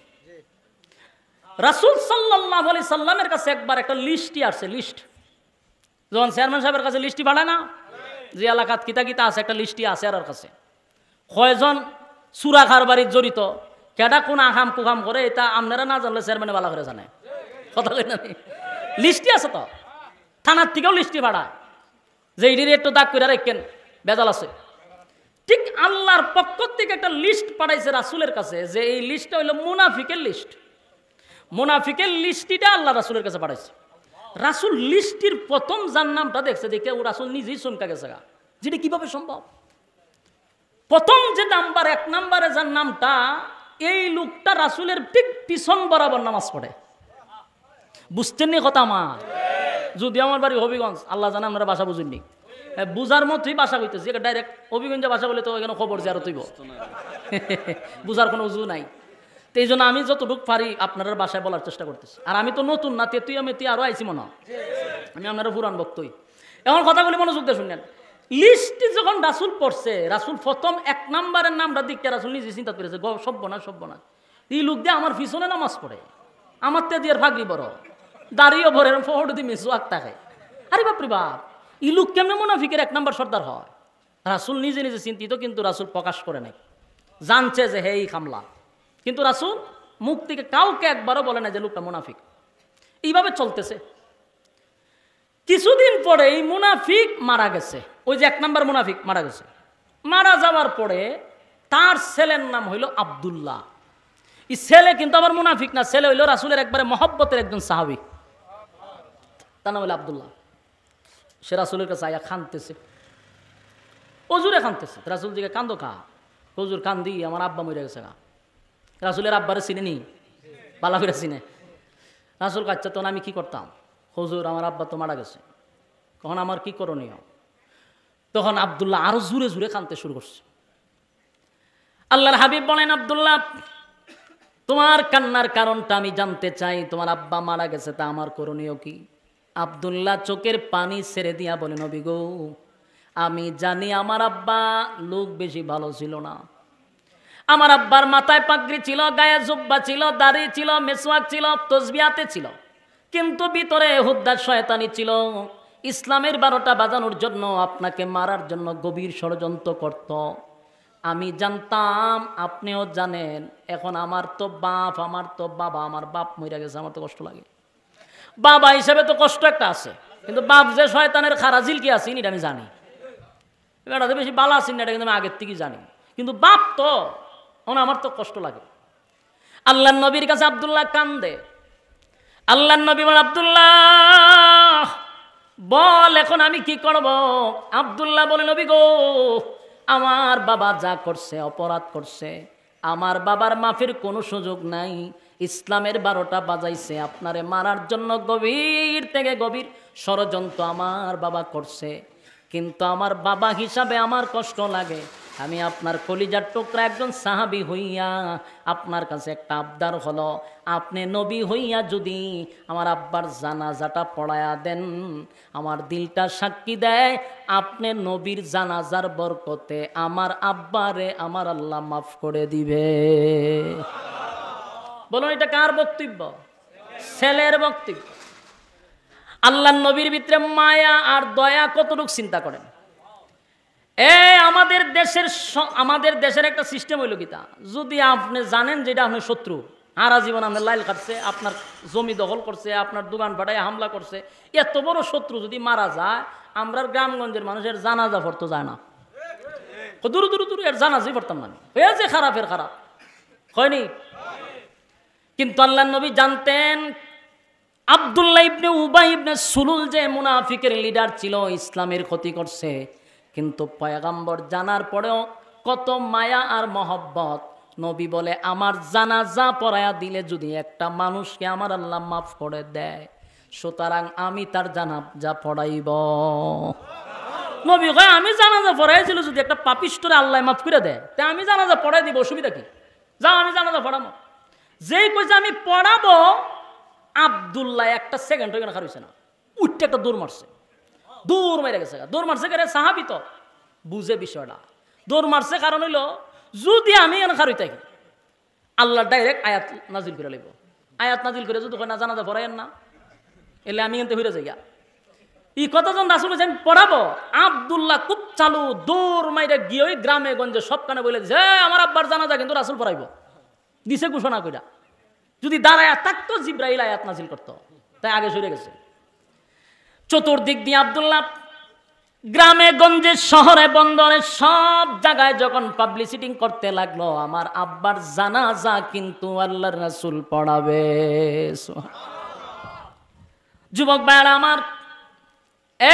রাসূল সাল্লাল্লাহু আলাইহি সাল্লামের কাছে একবার একটা লিস্টই আসছে, লিস্ট। যখন চেয়ারম্যান সাহেবের কাছে লিস্টই পাঠায় না, যে এলাকাত কিতা কিতা আছে, একটা লিস্টই আছে আর কাছে। কয়জন চুরা কারবারির জড়িত, কেডা কোন আকাম কুকাম করে, এটা আপনারা না জানলে চেয়ারম্যানে ভালো করে জানে। কথা বলেন না, লিস্টই আছে তো। থানার থেকেও লিস্টই পাঠায় যে এটির একটু দাগ করে রাখেন, বেজাল আছে। ঠিক আল্লাহর পক্ষ থেকে একটা লিস্ট পাঠাইছে রাসূলের কাছে, যে এই লিস্টটা হইল মুনাফিকের লিস্ট। মুনাফিকের লিস্টিটা আল্লাহ রাসূলের কাছে পাঠাইছে। রাসূল লিস্টির প্রথম যার নামটা দেখছে, দেখে ও রাসূল নিজেই চমকা গেছে, যেটা কিভাবে সম্ভব। প্রথম যে নাম্বার, এক নাম্বারে যার নামটা, এই লোকটা রাসূলের ঠিক পিছন বরাবর নামাজ পড়ে। বুঝতেন নি কথা আমার? যদি আমার বাড়ি হবিগঞ্জ, আল্লাহ জানে আপনারা ভাষা বুঝেননি, বুঝার মতোই ভাষা হইতেছে। ডাইরেক্ট হবিগঞ্জে ভাষা বলে তো এখানে খবর যে আরো তৈব, বুঝার কোনো উজু নাই। তো এই জন্য আমি যতটুকু পারি আপনারা বাসায় বলার চেষ্টা করতেছি। আর আমি তো নতুন না, তেতুই মেতি আরও আইসি মনে হয়, আমি আপনারা পুরান বক্তই। এখন কথাগুলি মনোযোগ দিয়ে শুনলেন। লিস্টে যখন রাসূল পড়ছে, রাসূল প্রথম 1 নম্বরের নামটা দিকে রাসূল নিজে চিন্তা করেছে, সব্বনাশ এই লোক দিয়ে আমার পিছনে নামাজ পড়ে, আমার তে দিয়ে ফাগরি বড়, দাঁড়িয়ে ভরে ফহড় দিয়ে মেসু আঁকতা খায়। আরে বাপরে বাপ, এই লোক কেমনে মুনাফিকের 1 নম্বর সর্দার হয়? রাসূল নিজে নিজে চিন্তিত, কিন্তু রাসূল প্রকাশ করে নাই। জানছে যে হে এই খামলা, কিন্তু রাসূল মুখ থেকে কাউকে একবারও বলে না যে লোকটা মুনাফিক। এইভাবে চলতেছে। কিছুদিন পরে এই মুনাফিক মারা গেছে, ওই যে 1 নম্বর মুনাফিক মারা গেছে। মারা যাওয়ার পরে তার ছেলের নাম হইল আব্দুল্লাহ। এই ছেলে কিন্তু আবার মুনাফিক না, ছেলে হইল রাসূলের একবারে মহব্বতের একজন সাহাবী, তার নাম হইল আব্দুল্লাহ। সে রাসূলের কাছে আয়া কাঁদতেছে, হুজুরে কাঁদতেছে। রাসূল দিকে কান্দো কা? হুজুর কান্দি, আমার আব্বা মরে গেছে গা। রাসূলের আব্বারে চিনে নি, পালা করে চিনে। রাসূল কাচ্চা, তখন আমি কি করতাম? হুজুর আমার আব্বা তো মারা গেছে, তখন আমার কি করণীয়? তখন আব্দুল্লাহ আরো জোরে জোরে কাঁদতে শুরু করছে। আল্লাহর হাবিব বলেন, আব্দুল্লাহ তোমার কান্নার কারণটা আমি জানতে চাই, তোমার আব্বা মারা গেছে, তা আমার করণীয় কি? আব্দুল্লাহ চোখের পানি ছেড়ে দিয়া বলে, নবী গো, আমি জানি আমার আব্বা লোক বেশি ভালো ছিল না। আমার আব্বার মাথায় পাগড়ি ছিল, গায়ে জুব্বা ছিল, দাড়ি ছিল, মেসওয়াক ছিল, তসবিহাতে ছিল, কিন্তু ভিতরে হুদ্দার শয়তানি ছিল। ইসলামের 12টা বাজানোর জন্য, আপনাকে মারার জন্য গভীর ষড়যন্ত্র করত। আমি জানতাম, আপনিও জানেন। এখন আমার তো বাপ, আমার তো বাবা, আমার বাপ মরে গেছে, আমার তো কষ্ট লাগে। বাবা হিসাবে তো কষ্ট একটা আছে, কিন্তু বাপ যে শয়তানের খারাজিল কি আছে এটা আমি জানি। এটা বেশি বালা আছি না, এটা কিন্তু আমি আগের থেকেই জানি, কিন্তু বাপ তো আমার তো কষ্ট লাগে। আল্লাহর নবীর কাছে আব্দুল্লাহ কান্দে। আল্লাহর নবী বলেন, আব্দুল্লাহ বল এখন আমি কি করব? আব্দুল্লাহ বলে, নবী গো, আমার বাবা যা করছে, অপরাধ করছে, আমার বাবার মাফের কোনো সুযোগ নাই। ইসলামের 12টা বাজাইছে, আপনারে মারার জন্য গভীর থেকে গভীর ষড়যন্ত্র আমার বাবা করছে। কিন্তু আমার বাবা হিসাবে আমার কষ্ট লাগে। আমি আপনার কলিজার টুকরা একজন সাহাবী হইয়া আপনার কাছে একটা আবদার হলো, আপনি নবী হইয়া যদি আমার আব্বার জানাজাটা পড়ায়া দেন, আমার দিলটা সাক্ষী দেয় আপনি নবীর জানাজার বরকতে আমার আব্বারে আমার আল্লাহ মাফ করে দিবে। বলুন, এটা কার বক্তব্য? ছেলের বক্তব্য। আল্লাহর নবীর ভিতরে মায়া আর দয়া কতটুকু চিন্তা করেন। আমাদের দেশের একটা সিস্টেম হইল গীতা, যদি আপনি জানেন যে এটা আপনার শত্রু, সারা জীবন আপনার লাইল কাটছে, আপনার জমি দখল করছে, আপনার দোকান ভাটায় হামলা করছে, এত বড় শত্রু যদি মারা যায়, আমরা গ্রামগঞ্জের মানুষের জানাজা পড়তে যায় না। দূর এর জানাজাই পড়তাম না, হয়েছে খারাপের খারাপ হয়নি। কিন্তু আল্লাহর নবী জানতেন আব্দুল্লাহ ইবনে উবাই ইবনে সুলুল যে মুনাফিকের লিডার ছিল, ইসলামের ক্ষতি করছে, কিন্তু পয়গম্বর জানার পরেও কত মায়া আর মহব্বত। নবী বলে, আমার জানাজা পড়ায়া দিলে যদি একটা মানুষকে আমার আল্লাহ মাফ করে দেয়, সুতরাং আমি তার জানাজা পড়াইব। নবী কয়, আমি জানাজা পড়াইছিল, যদি একটা পাপিষ্ঠরে আল্লাহ মাফ করে দেয়, তা আমি জানাজা পড়াই দিব, অসুবিধা কি? যাও, আমি জানাজা পড়াবো। যেই কইছে আমি পড়াবো, আব্দুল্লাহ একটা সেকেন্ড ওইখানে খারইছে না, উঠতে একটা দৌড় মারছে, দৌড় মেরে গেছে। দৌড় মারছে কারণ সাহাবী তো বুঝে বিষয়টা, দৌড় মারছে কারণ হইল যদি আমি এখানে খারই থাকি, আল্লাহ ডাইরেক্ট আয়াত নাজিল করে লইব। আয়াত নাজিল করে যদি না জানাজা পড়াইয়েন না, এলে আমি এনতে ফিরে যাই। এই কথা যখন রাসূল আমি পড়াবো, আব্দুল্লাহ খুব চালু, দৌড় মাইরে গিয়ে ওই গ্রামে গঞ্জে সবখানে বলে দিছে, আমার আব্বার জানাজা কিন্তু রাসূল পড়াইব, দিছে ঘোষণা কইরা। যদি দাঁড়ায় থাকতো, জিব্রাইল আয়াত নাজিল করতো, তাই আগে সরে গেছে। চতুর্দিক দিয়ে আব্দুল্লাহ গ্রামে গঞ্জে শহরে বন্দরে সব জায়গায় যখন পাবলিসিটি করতে লাগলো, আমার আব্বার জানাজা কিন্তু আল্লাহর রাসূল পড়াবে। যুবক ভাইরা আমার,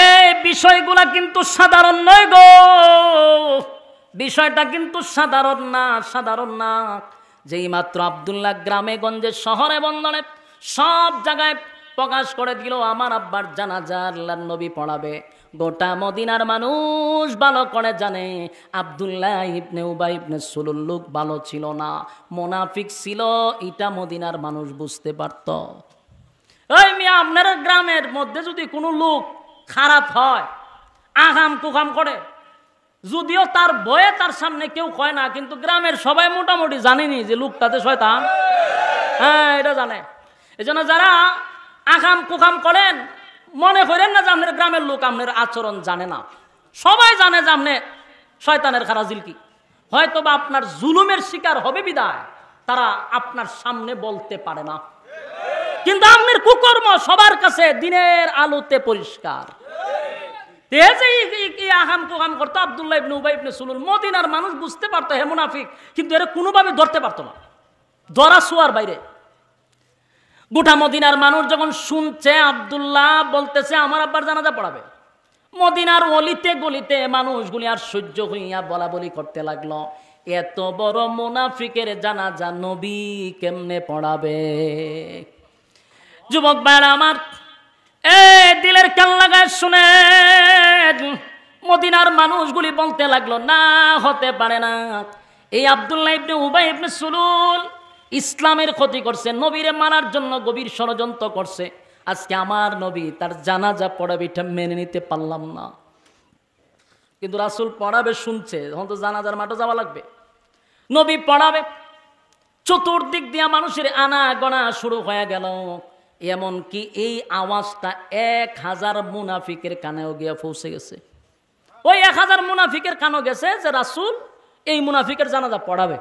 এই বিষয়গুলা কিন্তু সাধারণ নয় গো, বিষয়টা কিন্তু সাধারণ না। যেই মাত্র আব্দুল্লাহ গ্রামে গঞ্জে শহরে বন্দরে সব জায়গায় প্রকাশ করে দিল আমার আব্বার জানাজা আল্লাহর নবী পড়াবে। গোটা মদিনার মানুষ ভালো করে জানে আব্দুল্লাহ ইবনে উবাই ইবনে সুলুল লোক ভালো ছিল না, মুনাফিক ছিল, এটা মদিনার মানুষ বুঝতে পারত। ওই মিয়া, আপনার গ্রামের মধ্যে যদি কোনো লোক খারাপ হয়, আগাম কুকাম করে, যদিও তার ভয়ে তার সামনে কেউ কয় না, কিন্তু গ্রামের সবাই মোটামুটি জানেনি যে লোকটাতে শয়তান। হ্যাঁ, এটা জানে। এই জন্য যারা আকাম কুকাম করেন, মনে করেন না যে আপনার গ্রামের লোক আপনার আচরণ জানে না। সবাই জানে যে আপনি শয়তানের খারাজিল কি। হয়তো বা আপনার জুলুমের শিকার হবে বিদায় তারা আপনার সামনে বলতে পারে না, কিন্তু আপনার কুকর্ম সবার কাছে দিনের আলোতে পরিষ্কার। আকাম কুকাম করতো আব্দুল্লাহ ইবনে উবাই ইবনে সুলুল, মদিনার মানুষ বুঝতে পারতো হে মুনাফিক, কিন্তু এরা কোনোভাবে ধরতে পারতো না, ধরা ছোঁয়ার বাইরে। গোটা মদিনার মানুষ যখন শুনছে আব্দুল্লাহ বলতেছে আমার আব্বার জানাজা পড়াবে, মদিনার অলিতে গলিতে মানুষগুলি আর সহ্য হইয়া বলা বলি করতে লাগলো, এত বড় মুনাফিকের জানাজা নবী কেমনে পড়াবে? যুবক ভাইরা আমার, দিলের কান লাগায় শুনে মদিনার মানুষগুলি বলতে লাগলো, না, হতে পারে না। এই আব্দুল্লাহ ইবনে উবাই ইবনে সুলুল ইসলামের ক্ষতি করছে, নবীরে মারার জন্য গভীর ষড়যন্ত্র করছে। আজকে আমার নবী তার জানাজা পড়াবে, এটা মেনে নিতে পারলাম না। কিন্তু রাসূল পড়াবে শুনছে, তখন তো জানাজার মাঠে যাওয়া লাগবে। নবী পড়াবে, চতুর্দিক দিয়া মানুষের আনা গণা শুরু হয়ে গেল। এমনকি এই আওয়াজটা 1000 মুনাফিকের কানেও গিয়ে পৌঁছে গেছে। ওই 1000 মুনাফিকের কানেও গেছে যে রাসূল এই মুনাফিকের জানাজা পড়াবে।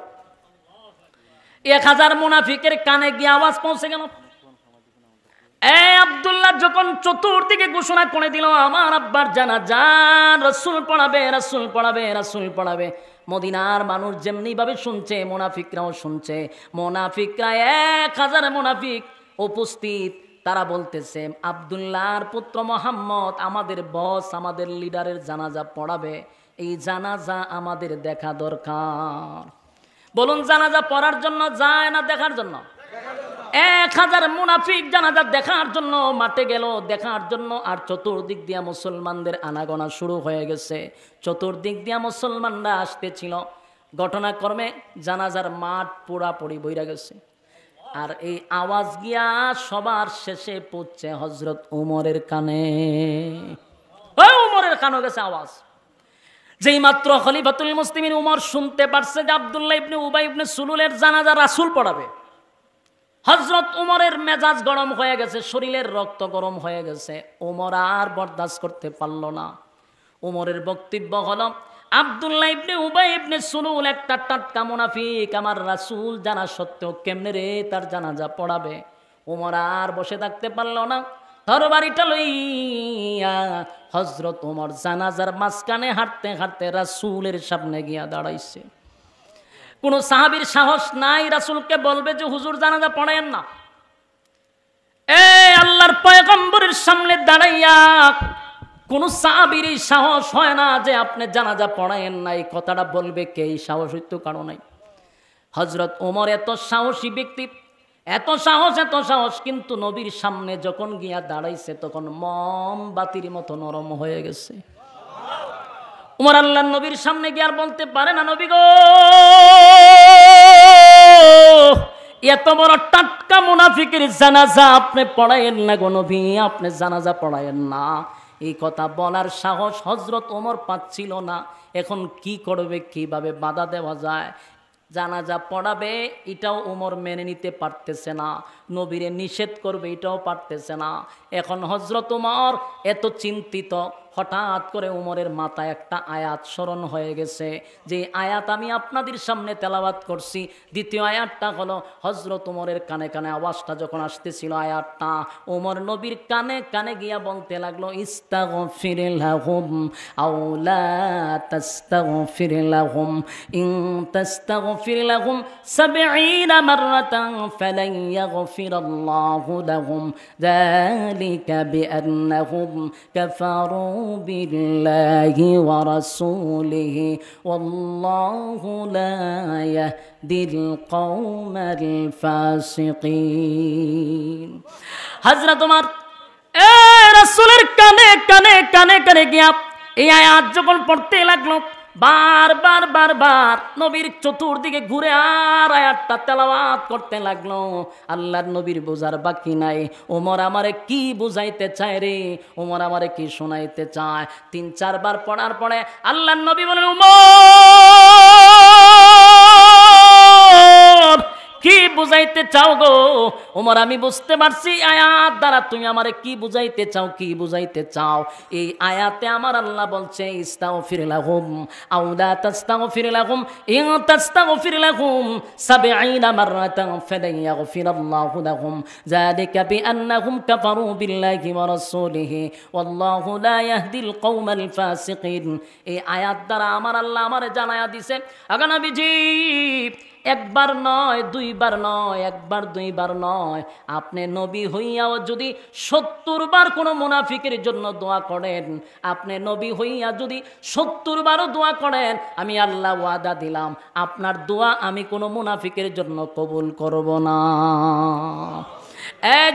1000 মুনাফিকের কানে গিয়ে আওয়াজ পৌঁছে গেল। আব্দুল্লাহ যখন চতুর্দিকে ঘোষণা করে দিল আমার আব্বার জানাজা রাসূল পড়াবে, রাসূল পড়াবে, রাসূল পড়াবে, মদিনার মানুষ যেমনি ভাবে শুনছে মুনাফিকরাও শুনছে। মুনাফিকরা 1000 মুনাফিক উপস্থিত, তারা বলতেছে আব্দুল্লাহর পুত্র মুহাম্মদ আমাদের বস, আমাদের লিডারের জানাজা পড়াবে, এই জানাজা আমাদের দেখা দরকার। বলুন, জানাজা পড়ার জন্য যায় না দেখার জন্য? 1000 মুনাফিক জানাজা দেখার জন্য মাঠে গেল, দেখার জন্য। আর চতুর্দিক দিয়া মুসলমানদের আনাগোনা শুরু হয়ে গেছে, চতুর্দিক দিয়া মুসলমানরা আসতেছিল। ঘটনাক্রমে জানাজার মাঠ পুরাপুরি বইরা গেছে। আর এই আওয়াজ গিয়া সবার শেষে পৌঁছে হযরত উমরের কানে। ওই উমরের কানে গেছে আওয়াজ। যেই মাত্র খলিফাতুল মুসলিমিন উমর শুনতে পারছে যে আব্দুল্লাহ ইবনে উবাই ইবনে সুলুলের জানাজা রাসূল পড়াবে, হযরত উমরের মেজাজ গরম হয়ে গেছে, শরীরের রক্ত গরম হয়ে গেছে। উমর আর বরদাস্ত করতে পারল না। উমরের বক্তব্য হলো, আব্দুল্লাহ ইবনে উবাই ইবনে সুলুল একটা টাটকা মুনাফিক, আমার রাসূল জানা সত্ত্বেও কেমনে রে তার জানাজা পড়াবে? উমর আর বসে থাকতে পারল না, তরবারিটা লইয়া হযরত উমর জানাজার মাঝখানে হাঁটতে হাঁটতে রাসূলের সামনে গিয়া দাঁড়াইছে। কোন সাহাবীর সাহস নাই রাসূলকে বলবে যে হুজুর জানাজা পড়ায়েন না। আল্লাহর পয়গম্বরের সামনে দাঁড়াইয়া কোন সাহাবীর সাহস হয় না যে আপনি জানাজা পড়ায়েন না, এই কথাটা বলবে কে? এই সাহস হইতো কারো নাই। হযরত ওমর এত সাহসী ব্যক্তি, এত সাহস, কিন্তু নবীর সামনে যখন গিয়া দাঁড়াইছে তখন মোমবাতির মতো নরম হয়ে গেছে। ওমর আল্লাহর নবীর সামনে গিয়ে আর বলতে পারে না, নবী গো, এত বড় টাটকা মুনাফিকের জানাজা আপনি পড়ায়েন না গো নবী, আপনি জানাজা পড়ায়েন না। এই কথা বলার সাহস হযরত ওমর পাচ্ছিল না। এখন কি করবে, কিভাবে বাধা দেওয়া যায়? জানাজা পড়াবে এটাও ওমর মেনে নিতে পারতেছে না, নবীরে নিষেধ করবে এটাও পারতেছে না। এখন হযরত ওমর এত চিন্তিত, হঠাৎ করে ওমরের মাথায় একটা আয়াত স্মরণ হয়ে গেছে, যে আয়াত আমি আপনাদের সামনে তেলাওয়াত করছি। দ্বিতীয় আয়াতটা হলো হযরত ওমরের কানে কানে আওয়াজটা যখন আসতেছিল আয়াতটা, ওমর নবীর কানে কানে গিয়া বলতে লাগলো, ইস্তাগফির লাহুম আও লা তাস্তাগফির লাহুম ইন তাস্তাগফির লাহুম 70 মাররাতান ফালান ইয়াগফিরাল্লাহু লাহুম যালিকা বিআন্নাহুম কাফারু বিল্লাহি ওয়া রাসূলিহি ওয়াল্লাহু লা ইয়াহদিল কওমাল ফাসিকিন। হযরত ওমর রাসূলের কানে কানে কানে কানে গিয়া এই আয়াত যখন পড়তে লাগলো, বারবার বারবার নবীর চতুর্দিকে ঘুরে আর আয়াতটা তেলাওয়াত করতে লাগলো। আল্লাহর নবীর বোঝার বাকি নাই, ওমর আমারে কি বুঝাইতে চায় রে, ওমর আমারে কি শোনাইতে চায়। 3-4 বার পড়ার পরে আল্লাহর নবী বলেন, ওমর কি বুঝাইতে চাও গো? ওমর আমি বুঝতে পারছি আয়াত দ্বারা তুমি আমারে কি বুঝাইতে চাও, কি বুঝাইতে চাও। এই আয়াতে আমার আল্লাহ বলছে ইস্তাগফির লাহুম আও লা তাস্তাগফির লাহুম ইন তাস্তাগফির লাহুম 70 মাররাতান ফালান ইয়াগফিরাল্লাহু লাহুম যালিকা বিআন্নাহুম কাফারু বিল্লাহি ওয়া রাসূলিহি ওয়াল্লাহু লা ইয়াহদিল কওমাল ফাসিকিন। এই আয়াত দ্বারা আমার আল্লাহ আমারে জানায়া দিছে, আগা নবীজি একবার নয়, 2 বার নয়, একবার 2 বার নয়, আপনি নবী হইয়াও যদি 70 বার কোনো মুনাফিকের জন্য দোয়া করেন, আপনি নবী হইয়া যদি 70 বারও দোয়া করেন, আমি আল্লাহ ওয়াদা দিলাম আপনার দোয়া আমি কোনো মুনাফিকের জন্য কবুল করব না।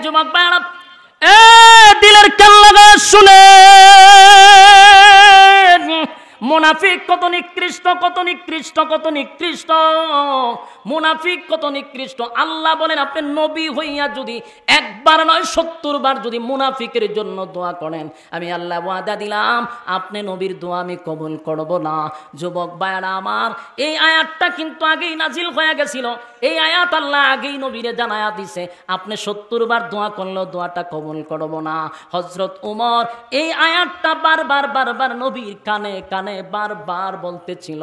যুবক ভাইরা, দিলের কান লাগায় শুনে, মুনাফিক কত নিকৃষ্ট, কত নিকৃষ্ট, কত নিকৃষ্ট, মুনাফিক কত নিকৃষ্ট। আল্লাহ বলেন আপনি নবী হইয়া যদি একবার নয় 70 বার যদি মুনাফিকের জন্য দোয়া করেন, আমি আল্লাহ ওয়াদা দিলাম আপনি নবীর দোয়া আমি কবুল করব না। যুবক ভাইরা আমার, এই আয়াতটা কিন্তু আগেই নাজিল হয়ে গেছিল। এই আয়াত আল্লাহ আগেই নবীরে জানায়া দিছে আপনি 70 বার দোয়া করলেও দোয়াটা কবুল করব না। হযরত ওমর এই আয়াতটা বারবার বারবার নবীর কানে কানে বারবার বলতেছিল।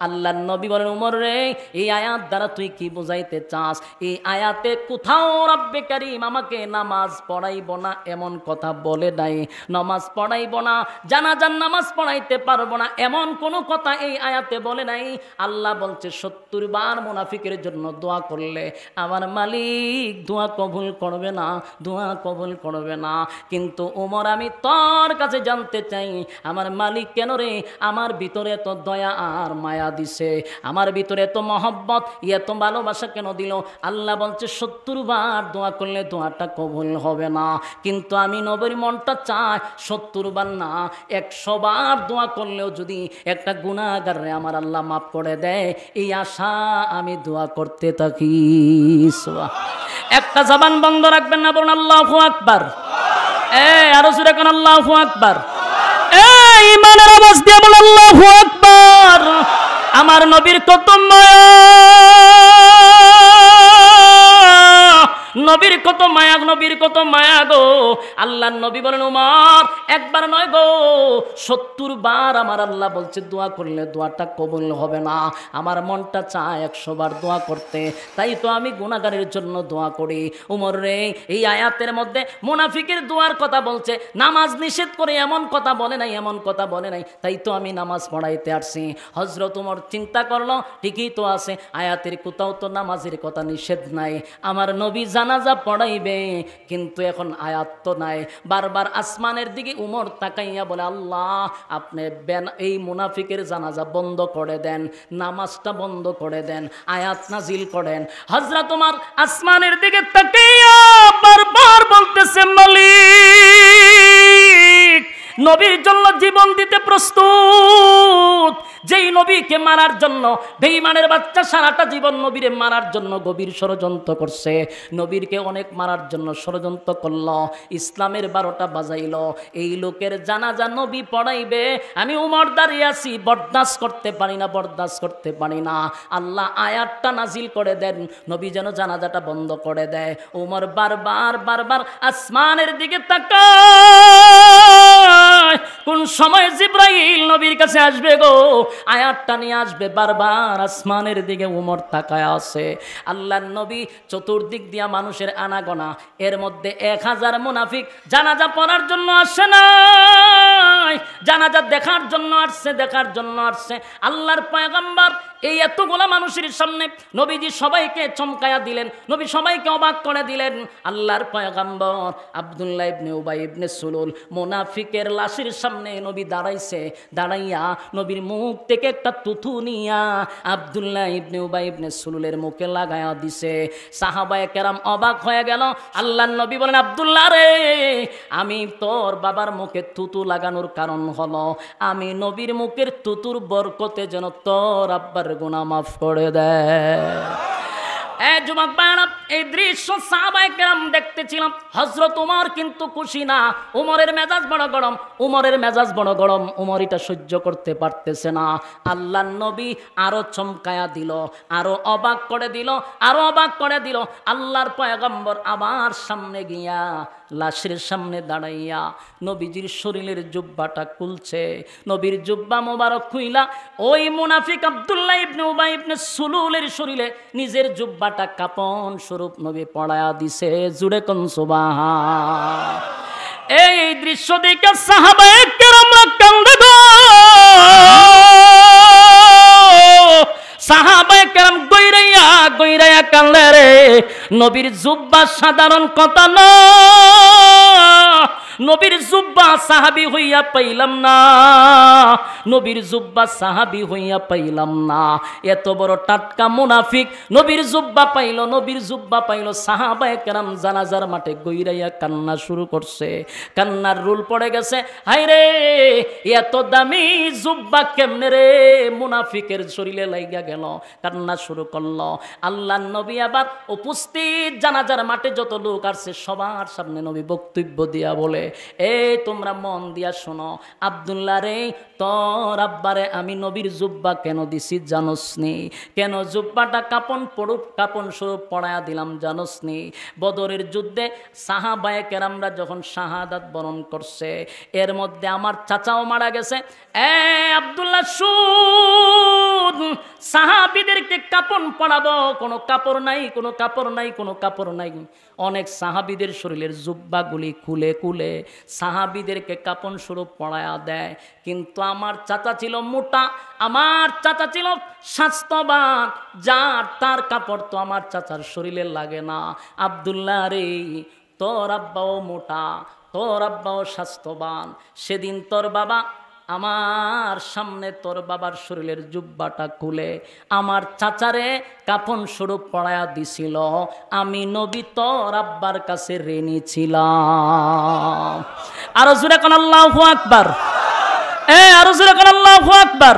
আল্লাহর নবী বলেন, ওমর রে এই আয়াত দ্বারা তুই কি বুঝাইতে চাস? এই আয়াতে কোথাও রব্বে কারীম আমাকে নামাজ পড়াইব না এমন কথা বলে নাই, নামাজ পড়াইব না, জানাজার নামাজ পড়াইতে পারবো না এমন কোনো কথা এই আয়াতে বলে নাই। আল্লাহ বলছে 70 বার মুনাফিকের জন্য দোয়া করলে আমার মালিক দোয়া কবুল করবে না, দোয়া কবুল করবে না। কিন্তু ওমর আমি তোর কাছে জানতে চাই আমার মালিক কেন রে আমার ভিতরে এত দয়া আর মায়া দিছে, আমার ভিতরে এত মহব্বত এত ভালোবাসা কেন দিল? আল্লাহ বলছে 70 বার দোয়া করলে দোয়াটা কবুল হবে না, কিন্তু আমি নবীর মনটা চাই 70 বার না 100 বার দোয়া করলেও যদি একটা গুনাহগারে আমার আল্লাহ মাফ করে দেয়, এই আশা আমি দোয়া করতে থাকি। একটা জবান বন্ধ রাখবেন না, বলুন আল্লাহু আকবার। আরো জোরে কোন আল্লাহু আকবার। ঈমানের আওয়াজ দিয়ে বলুন আল্লাহু আকবার। আমার নবীর কত মায়া, নবীর কত মায়া, নবীর কত মায়া গো। আল্লাহর নবী বলেন ওমর একবার নয় গো 70 বার আমার আল্লাহ বলছে দোয়া করলে দোয়াটা কবুল হবে না, আমার মনটা চায় 100 বার দোয়া করতে, তাই তো আমি গুনাহগারের জন্য দোয়া করি। ওমর রে এই আয়াতের মধ্যে মুনাফিকের দোয়ার কথা বলছে, নামাজ নিষেধ করে এমন কথা বলে নাই, এমন কথা বলে নাই, তাই তো আমি নামাজ পড়াইতে আসছি। হযরত ওমর চিন্তা করলো ঠিকই তো আছে, আয়াতের কোথাও তো নামাজের কথা নিষেধ নাই, আমার নবী জানাজা পড়াইবে কিন্তু এখন আয়াত তো নাই। বারবার আসমানের দিকে উমর তাকাইয়া বলে আল্লাহ আপনি এই মুনাফিকের জানাজা বন্ধ করে দেন, নামাজটা বন্ধ করে দেন, আয়াত নাজিল করেন। হযরত ওমর আসমানের দিকে তাকাইয়া বারবার বলতেছে মালিক নবীর জন্য জীবন দিতে প্রস্তুত, যেই নবীকে মারার জন্য বেঈমানের বাচ্চা সারাটা জীবন নবীরে মারার জন্য গভীর ষড়যন্ত্র করছে, নবীরকে অনেক মারার জন্য ষড়যন্ত্র করল, ইসলামের 12টা বাজাইল, এই লোকের জানাজা নবী পড়াইবে, আমি উমর দাঁড়িয়ে আছি, বরদাস্ত করতে পারি না, বরদাস্ত করতে পারি না। আল্লাহ আয়াতটা নাজিল করে দেন নবী যেন জানাজাটা বন্ধ করে দেয়। উমর বারবার বারবার আসমানের দিকে তাকায়, কোন সময় জিবরাইল নবীর কাছে আসবে গো, আয়াতটা নিয়ে আসবে, বারবার আসমানের দিকে উমর তাকায় আছে। আল্লাহর নবী চতুর্দিক দিয়া মানুষের আনাগোনা, এর মধ্যে 1000 মুনাফিক জানাজা পড়ার জন্য আসে না। নাই, জানাজা দেখার জন্য আসছে, দেখার জন্য আসছে। আল্লাহর পয়গম্বর এই এতগুলা মানুষের সামনে নবীজি সবাইকে চমকায়া দিলেন, নবী সবাইকে অবাক করে দিলেন। আল্লাহর পয়গম্বর আব্দুল্লাহ ইবনে উবাই ইবনে সুলুল মুনাফিকের লাশের সামনে নবী দাঁড়াইছে, দাঁড়াইয়া নবীর মুখ থেকে একটা তুতু নিয়া আব্দুল্লাহ ইবনে উবাই ইবনে সুলুলের মুখে লাগায়া দিছে। সাহাবায়ে কেরাম অবাক হয়ে গেল। আল্লাহর নবী বলেন, আব্দুল্লাহ রে, আমি তোর বাবার মুখে তুতু লাগানোর কারণ হলো আমি নবীর মুখের তুতুর বরকতে যেন তোর আব্বার গুনাহ মাফ করে দেয়। যুবক ভাইরা, এই দৃশ্য সাহাবায়ে কেরাম দেখতেছিলাম। হযরত ওমর কিন্তু খুশি না, ওমরের মেজাজ বড় গরম, ওমরের মেজাজ বড় গরম, ওমর এটা সহ্য করতে পারতেছে না। আল্লাহর নবী আরো চমকায়া দিল, আরো অবাক করে দিল, আরো অবাক করে দিল। আল্লাহর পয়গম্বর আবার সামনে গিয়া লাশের সামনে দাঁড়াইয়া নবীজির শরীরের জুব্বাটা খুলছে। নবীর জুব্বা মোবারক খুইলা ওই মুনাফিক আব্দুল্লাহ ইবনে উবাই ইবনে সুলুলের শরীরে নিজের জুব্বাটা কাপন স্বরূপ নবী পড়ায়া দিছে। জুড়ে কোন সুবহান। এই দৃশ্য দেখে সাহাবায়ে কেরামরা কান্দে গো, সাহাবায়ে কেরাম গইরাইয়া গইরাইয়া কান্দে রে। নবীর জুব্বা সাধারণ কথা না, নবীর জুব্বা সাহাবী হইয়া পাইলাম না, নবীর জুব্বা সাহাবী হইয়া পাইলাম না। এত বড় টাটকা মুনাফিক নবীর জুব্বা পাইল, নবীর জুব্বা পাইল। সাহাবায়ে কেরাম জানাজার মাঠে গইরাইয়া কান্না শুরু করছে। কান্নার রুল পড়ে গেছে, হায় রে এত দামি জুব্বা কেমনে রে মুনাফিকের শরীরে লাইগা গেল। কান্না শুরু করলো। আল্লাহর নবী আবার উপস্থিত জানাজার মাঠে যত লোক আসছে সবার সামনে নবী বক্তব্য দিয়া বলে, এই তোমরা মন দিয়া শোনো, আব্দুল্লাহ রে, তোর আব্বারে আমি নবীর জুব্বা কেন দিছি জানোস নি? কেন জুব্বাটা কাপন স্বরূপ পড়ায়া দিলাম জানোস নি? বদরের যুদ্ধে সাহাবায়ে কেরামরা যখন শাহাদাত বরণ করছে, এর মধ্যে আমার চাচাও মারা গেছে। আব্দুল্লাহ শুন, সাহাবীদেরকে কাপন পরাবো, কোনো কাপড় নাই, কোনো কাপড় নাই, কোনো কাপড় নাই। অনেক সাহাবীদের শরীরের জুব্বাগুলি খুলে খুলে সাহাবীদেরকে কাপন স্বরূপ পরায়া দেয়। কিন্তু আমার চাচা ছিল মোটা, আমার চাচা ছিল স্বাস্থ্যবান, যার তার কাপড় তো আমার চাচার শরীরে লাগে না। আব্দুল্লাহ রে, তোর আব্বাও মোটা, তোর আব্বাও স্বাস্থ্যবান। সেদিন তোর বাবা আমার সামনে তোর বাবার শরীরের জুব্বাটা খুলে আমার চাচারে কাফন স্বরূপ পড়ায়া দিছিল। আমি নবী তোর আব্বার কাছে ঋণী ছিলাম। আরো জোরে কোন আল্লাহু আকবার, আরো জোরে কোন আল্লাহু আকবার।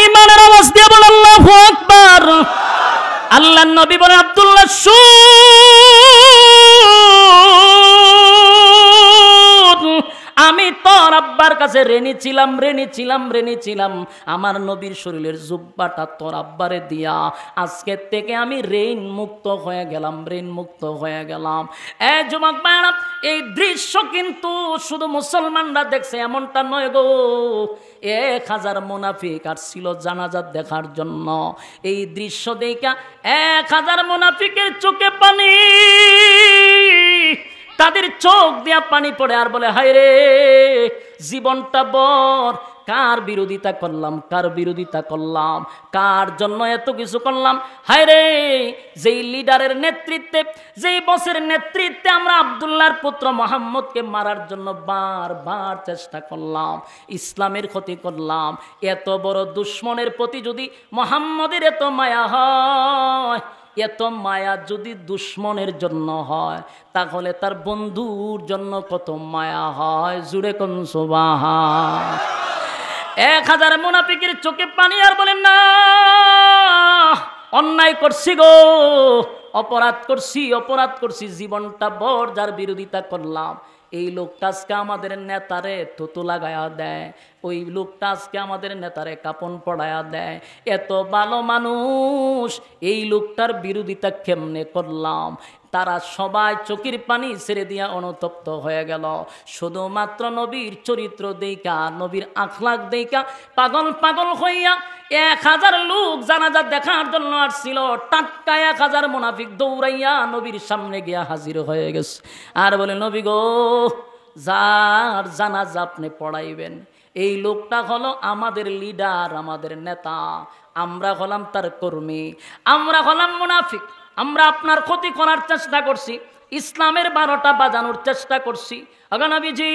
ঈমানের আওয়াজ দিয়ে বল আল্লাহু আকবার। আল্লাহর নবী বলেন, আব্দুল্লাহ আমি তোর আব্বার কাছে ঋণী ছিলাম। আমার নবীর শরীরের জুব্বাটা তোর আব্বারে দিয়া আজকে থেকে আমি ঋণ মুক্ত হয়ে গেলাম। যুবক ভাইরা, এই দৃশ্য কিন্তু শুধু মুসলমানরা দেখছে এমনটা নয় গো। 1000 মুনাফিক আসছিল জানাজা দেখার জন্য। এই দৃশ্য দেখা 1000 মুনাফিকের চোখে পানি, তাদের চোখ দিয়া পানি পড়ে আর বলে, হায় রে জীবনটা বর, কার বিরোধিতা করলাম, কার জন্য এত কিছু করলাম। হায় রে, যেই লিডারের নেতৃত্বে, যেই বসের নেতৃত্বে আমরা আব্দুল্লাহর পুত্র মুহাম্মদকে মারার জন্য বারবার চেষ্টা করলাম, ইসলামের ক্ষতি করলাম। এত বড় দুশ্মনের প্রতি যদি মুহাম্মদের এত মায়া হয়, এত মায়া যদি দুশ্মনের জন্য হয়, তাহলে তার বন্ধুর জন্য কত মায়া হয়। জুড়ে কোন সুবহান। 1000 মুনাফিকের চোখে পানি আর বলেন না, অন্যায় করছি গো, অপরাধ করছি, জীবনটা বড় যার বিরোধিতা করলাম, এই লোকটা আজকে আমাদের নেতারে থুতু লাগায়া দেয়, ওই লোকটা আজকে আমাদের নেতারে কাপন পড়ায়া দেয়। এত ভালো মানুষ, এই লোকটার বিরোধিতা কেমনে করলাম। তারা সবাই চোখের পানি ছেড়ে দিয়া অনুতপ্ত হয়ে গেল। শুধুমাত্র নবীর চরিত্র দেইকা, নবীর আখলাক দেইকা পাগল হইয়া 1000 লোক জানাজা দেখার জন্য আসছিল। টাটকা 1000 মুনাফিক দৌড়াইয়া নবীর সামনে গিয়া হাজির হয়ে গেছে আর বলে, নবী গো, যার জানাজা আপনি পড়াইবেন এই লোকটা হলো আমাদের লিডার, আমাদের নেতা, আমরা হলাম তার কর্মী, আমরা হলাম মুনাফিক। আমরা আপনার ক্ষতি করার চেষ্টা করছি, ইসলামের 12টা বাজানোর চেষ্টা করছি আগানবীজি,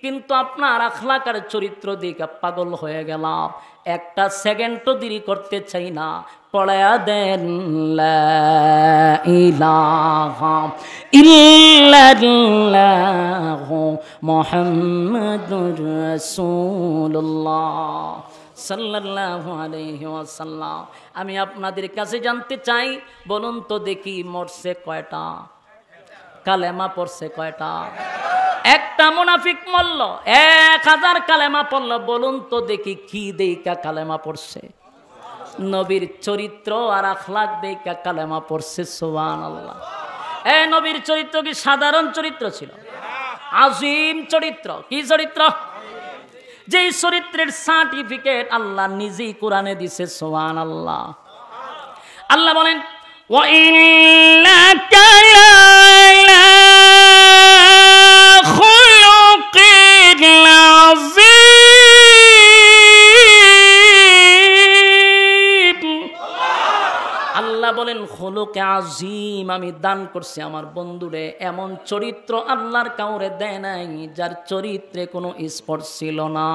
কিন্তু আপনার আখলাকার চরিত্র দিকে পাগল হয়ে গেলাম, একটা সেকেন্ডও দেরি করতে চাই না, পড়ায়া দেন লা ইলাহা ইল্লাল্লাহু মুহাম্মাদুর রাসূলুল্লাহ সাল্লাল্লাহু আলাইহি ওয়াসাল্লাম। আমি আপনাদের কাছে জানতে চাই, বলুন তো দেখি মরছে কয়টা? কালেমা পড়ছে কয়টা? একটা মুনাফিক মরল, 1000 কালেমা পড়ল, বলুন তো দেখি কি দেইকা কালেমা পড়ছে? নবীর চরিত্র আর আখলাক দেইকা কালেমা পড়ছে। সুবহানাল্লাহ। নবীর চরিত্র কি সাধারণ চরিত্র ছিল? আজিম চরিত্র। কি চরিত্র? যেই চরিত্রের সার্টিফিকেট আল্লাহ নিজেই কোরআনে দিছে। সুবহানাল্লাহ। আল্লাহ বলেন ওয়া ইন্নাকা লা'আলা খুলুকিন আযীম। আল্লাহ বলেন খুলুকে আজিম আমি দান করছি আমার বন্ধুরে, এমন চরিত্র আল্লাহর কাউরে দেয় নাই যার চরিত্রে কোনো স্পর্শ ছিল না,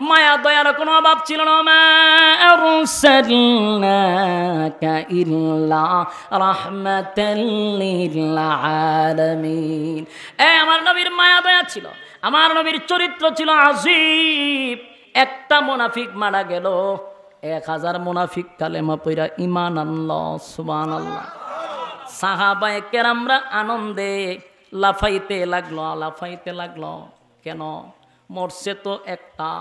মায়া দয়ার কোনো অভাব ছিল না। মা আরসালনাকা ইল্লা রাহমাতাল লিল আলামিন। আমার নবীর মায়া দয়া ছিল, আমার নবীর চরিত্র ছিল আজিব। একটা মুনাফিক মারা গেল, 1000 মুনাফিক কালেমা পয়রা ঈমান আনলো। সুবহানাল্লাহ। সাহাবায়ে কেরামরা আনন্দে লাফাইতে লাগলো। কেন? মরছে তো একটা,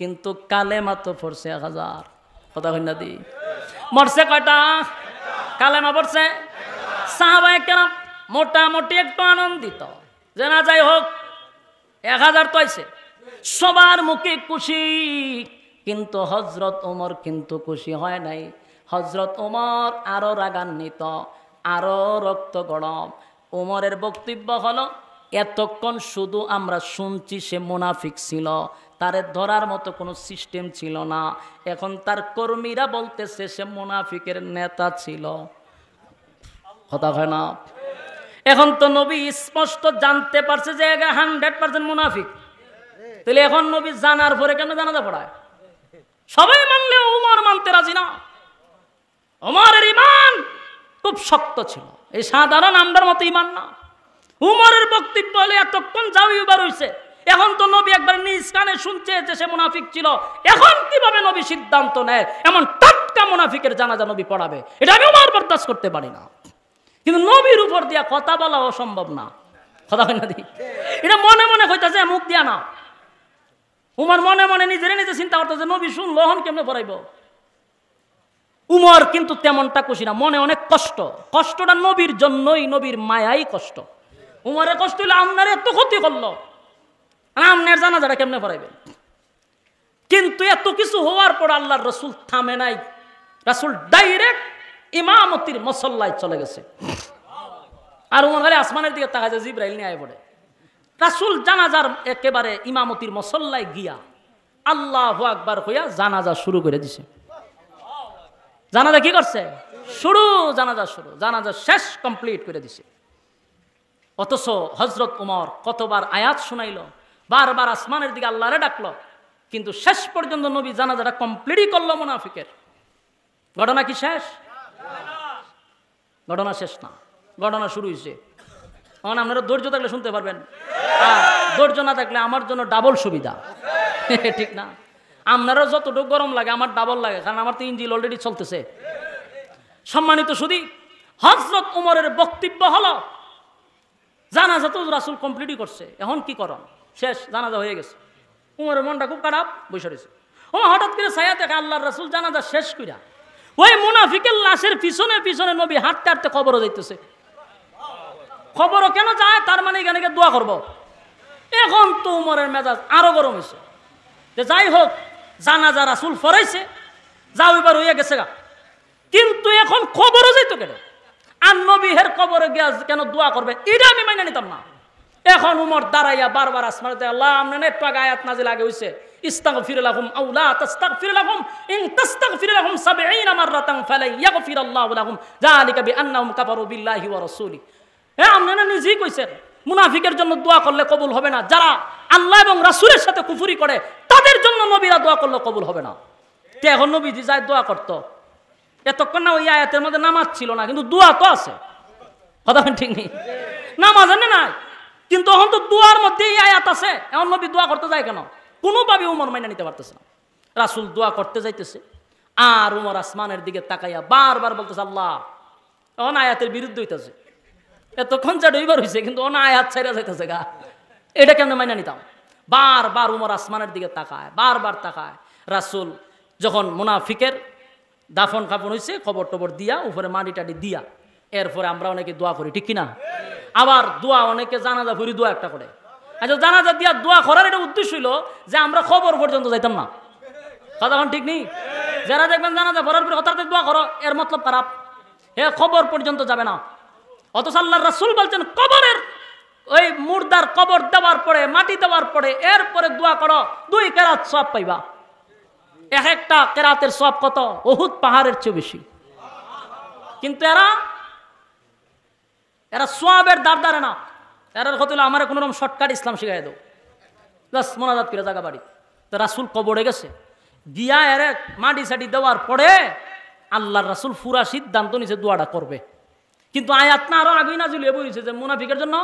কিন্তু কালেমা তো পড়ছে 1000। কথা কই না দি? মরছে কয়টা? কালেমা পড়ছে। সাহাবায়ে কেরাম মোটামুটি একটু আনন্দিত, যে না যাই হোক 1000 তো আইছে, সবার মুখে খুশি। কিন্তু হযরত ওমর কিন্তু খুশি হয় নাই। হযরত ওমর আরো রাগান্বিত, আরো রক্ত গরম। ওমরের বক্তব্য হলো, এতক্ষণ শুধু আমরা শুনছি সে মুনাফিক ছিল, তারে ধরার মতো কোনো সিস্টেম ছিল না, এখন তার কর্মীরা বলতেছে সে মুনাফিকের নেতা ছিল। কথা হয় না? এখন তো নবী স্পষ্ট জানতে পারছে যে 100% মুনাফিক, তাহলে এখন নবী জানার পরে কেন জানাজা পড়ায়? সবাই মানলেও ওমর মানতে রাজি না। ওমরের ঈমান খুব শক্ত ছিল, এই সাধারণ আমরার মতো ঈমান না। উমরের বক্তব্য হলে এতক্ষণ যাও এবার হইছে, এখন তো নবী একবার নিজ কানে শুনছে যে সে মুনাফিক ছিল, এখন কিভাবে নবী সিদ্ধান্ত নেয় এমন টাটকা মুনাফিকের জানাজা নবী পড়াবে? এটা আমি উমর বরদাস্ত করতে পারি না। কিন্তু নবীর উপর দিয়া কথা বলা অসম্ভব না। কথা হয় না দি? এটা মনে মনে কইতাছে, মুখ দিয়া না। উমর মনে মনে নিজে চিন্তা করতেছে, নবী শুনলো হন কেমনে পড়াইব? উমর কিন্তু তেমনটা খুশি না, মনে অনেক কষ্ট। কষ্টটা নবীর জন্যই, নবীর মায়াই কষ্ট। উমরের কষ্ট হইলে আপনার এত ক্ষতি করলো, আপনার জানাজাটা কেমনে পড়াইবেন? কিন্তু এত কিছু হওয়ার পর আল্লাহর রাসূল থামে নাই, রাসূল ডাইরেক্ট ইমামতির মুসল্লায় চলে গেছে। আর উমর খালি আসমানের দিকে তাকায়, জিবরাইল নিয়ে আয় পড়ে। রাসূল জানাজার একেবারে ইমামতির মুসল্লায় গিয়া আল্লাহু আকবার কইয়া জানাজা শুরু করে দিছে। জানাজা কি করছে? শুরু। জানাজা শেষ, কমপ্লিট করে দিছে। অথচ হযরত উমর কতবার আয়াত শুনাইল, বারবার আসমানের দিকে আল্লাহরে ডাকলো, কিন্তু শেষ পর্যন্ত নবী জানাজাটা কমপ্লিটই করলো মুনাফিকের। ঘটনা কি শেষ? ঘটনা শেষ না, ঘটনা শুরু হয়েছে। এখন আপনারা ধৈর্য থাকলে শুনতে পারবেন, আর ধৈর্য না থাকলে আমার জন্য ডাবল সুবিধা। ঠিক না? আপনারও যতটুকু গরম লাগে আমার ডাবল লাগে, কারণ আমার তো ইঞ্জিন অলরেডি চলতেছে। সম্মানিত শুধু হযরত উমরের বক্তব্য হলো, জানাজা তো রাসূল কমপ্লিটই করছে, এখন কি করন? শেষ, জানাজা হয়ে গেছে। উমরের মনটা খুব খারাপ, বসে রয়েছে। ও হঠাৎ করে ছায়া দেখে আল্লাহর রাসূল জানাজা শেষ কইরা ওই মুনাফিকের লাশের পিছনে নবী হাঁটতে হাঁটতে কবরও যাইতেছে। খবরও কেন যায়? তার মানে এখানে দোয়া করব। এখন তো উমরের মেজাজ আরো গরম হয়েছে, যে যাই হোক জানাজা রাসূল ফরাইছে, যাও এবার হইয়া গেছে গা, কিন্তু এখন খবরও যাইতো কেন? আর নবী হের কবরে গিয়া কেন দোয়া করবে? এটা আমি মাইনা নিতাম না। এখন উমর দাঁড়াইয়া বারবার আসমানে আল্লাহ আমনে একটু আগে আয়াত নাজিল আগে হইছে ইস্তাগফির লাহুম আও লা তাস্তাগফির লাহুম ইন তাস্তাগফির লাহুম 70 মাররাতান ফালাই ইয়াগফিরাল্লাহু লাহুম যালিকা বিআন্নাহুম কাফারু বিল্লাহি ওয়া রাসূলি। হ্যাঁ আপনি না নিজেই কইছেন মুনাফিকের জন্য দোয়া করলে কবুল হবে না, যারা আল্লাহ এবং রাসূলের সাথে কুফরি করে তাদের জন্য নবীরা দোয়া করলে কবুল হবে না। তে এখন নবীজি যায় দোয়া করতো, এতক্ষণ না ওই আয়াতের মধ্যে নামাজ ছিল না, কিন্তু দোয়া তো আছে, কথা ঠিক নেই, নামাজ এনে নাই, কিন্তু এখন তো দোয়ার মধ্যে এই আয়াত আছে, এখন নবী দোয়া করতে যায় কেন? কোনোভাবে উমর মাইনা নিতে পারতেছে না। রাসূল দোয়া করতে যাইতেছে আর উমর আসমানের দিকে তাকাইয়া বারবার বলতেছে আল্লাহ, এখন আয়াতের বিরুদ্ধে হইতেছে, এতক্ষণ যা ডইবার হয়েছে কিন্তু অন আয়াত ছাইরা যাইতেছে গা, এটা কেমনে মাইনা নিতাম? বারবার উমর আসমানের দিকে তাকায়, বারবার তাকায়। রাসূল যখন মুনাফিকের দাফন কাফন হয়েছে খবর টবর দিয়া উপরে মাটি টাটি দিয়া, এরপরে আমরা অনেকে দোয়া করি, ঠিক কিনা? আবার দোয়া অনেকে জানাজা করি, দোয়া একটা করে। আচ্ছা জানাজা দিয়া দোয়া করার এটা উদ্দেশ্য হইল যে আমরা খবর পর্যন্ত যাইতাম না, কথা ঠিক নেই? যারা দেখবেন জানাজা পড়ার পরে হঠাৎ দোয়া করো, এর মতলব খারাপ, হে খবর পর্যন্ত যাবে না। অথচ আল্লাহর রাসূল বলছেন কবরের ওই মুর্দার কবর দেওয়ার পরে মাটি দেওয়ার পরে এরপরে দোয়া করো, 2 কেরাত সওয়াব পাইবা। এক একটা কেরাতের সওয়াব কত? উহুদ পাহাড়ের চেয়ে বেশি। কিন্তু এরা সওয়াবের দাঁড় দাঁড়ে না, এরা কথা হলো আমার কোনো রকম শর্টকাট ইসলাম শিখাই দাও, বাস মোনাজাত করে জায়গা বাড়ি। তো রাসূল কবরে গেছে, গিয়া এর মাটি সাটি দেওয়ার পরে আল্লাহর রাসূল পুরা সিদ্ধান্ত নিছে দোয়াটা করবে। কিন্তু আয়াত না আরো আগেই নাজিল হয়ে বলেছে যে মুনাফিকের জন্য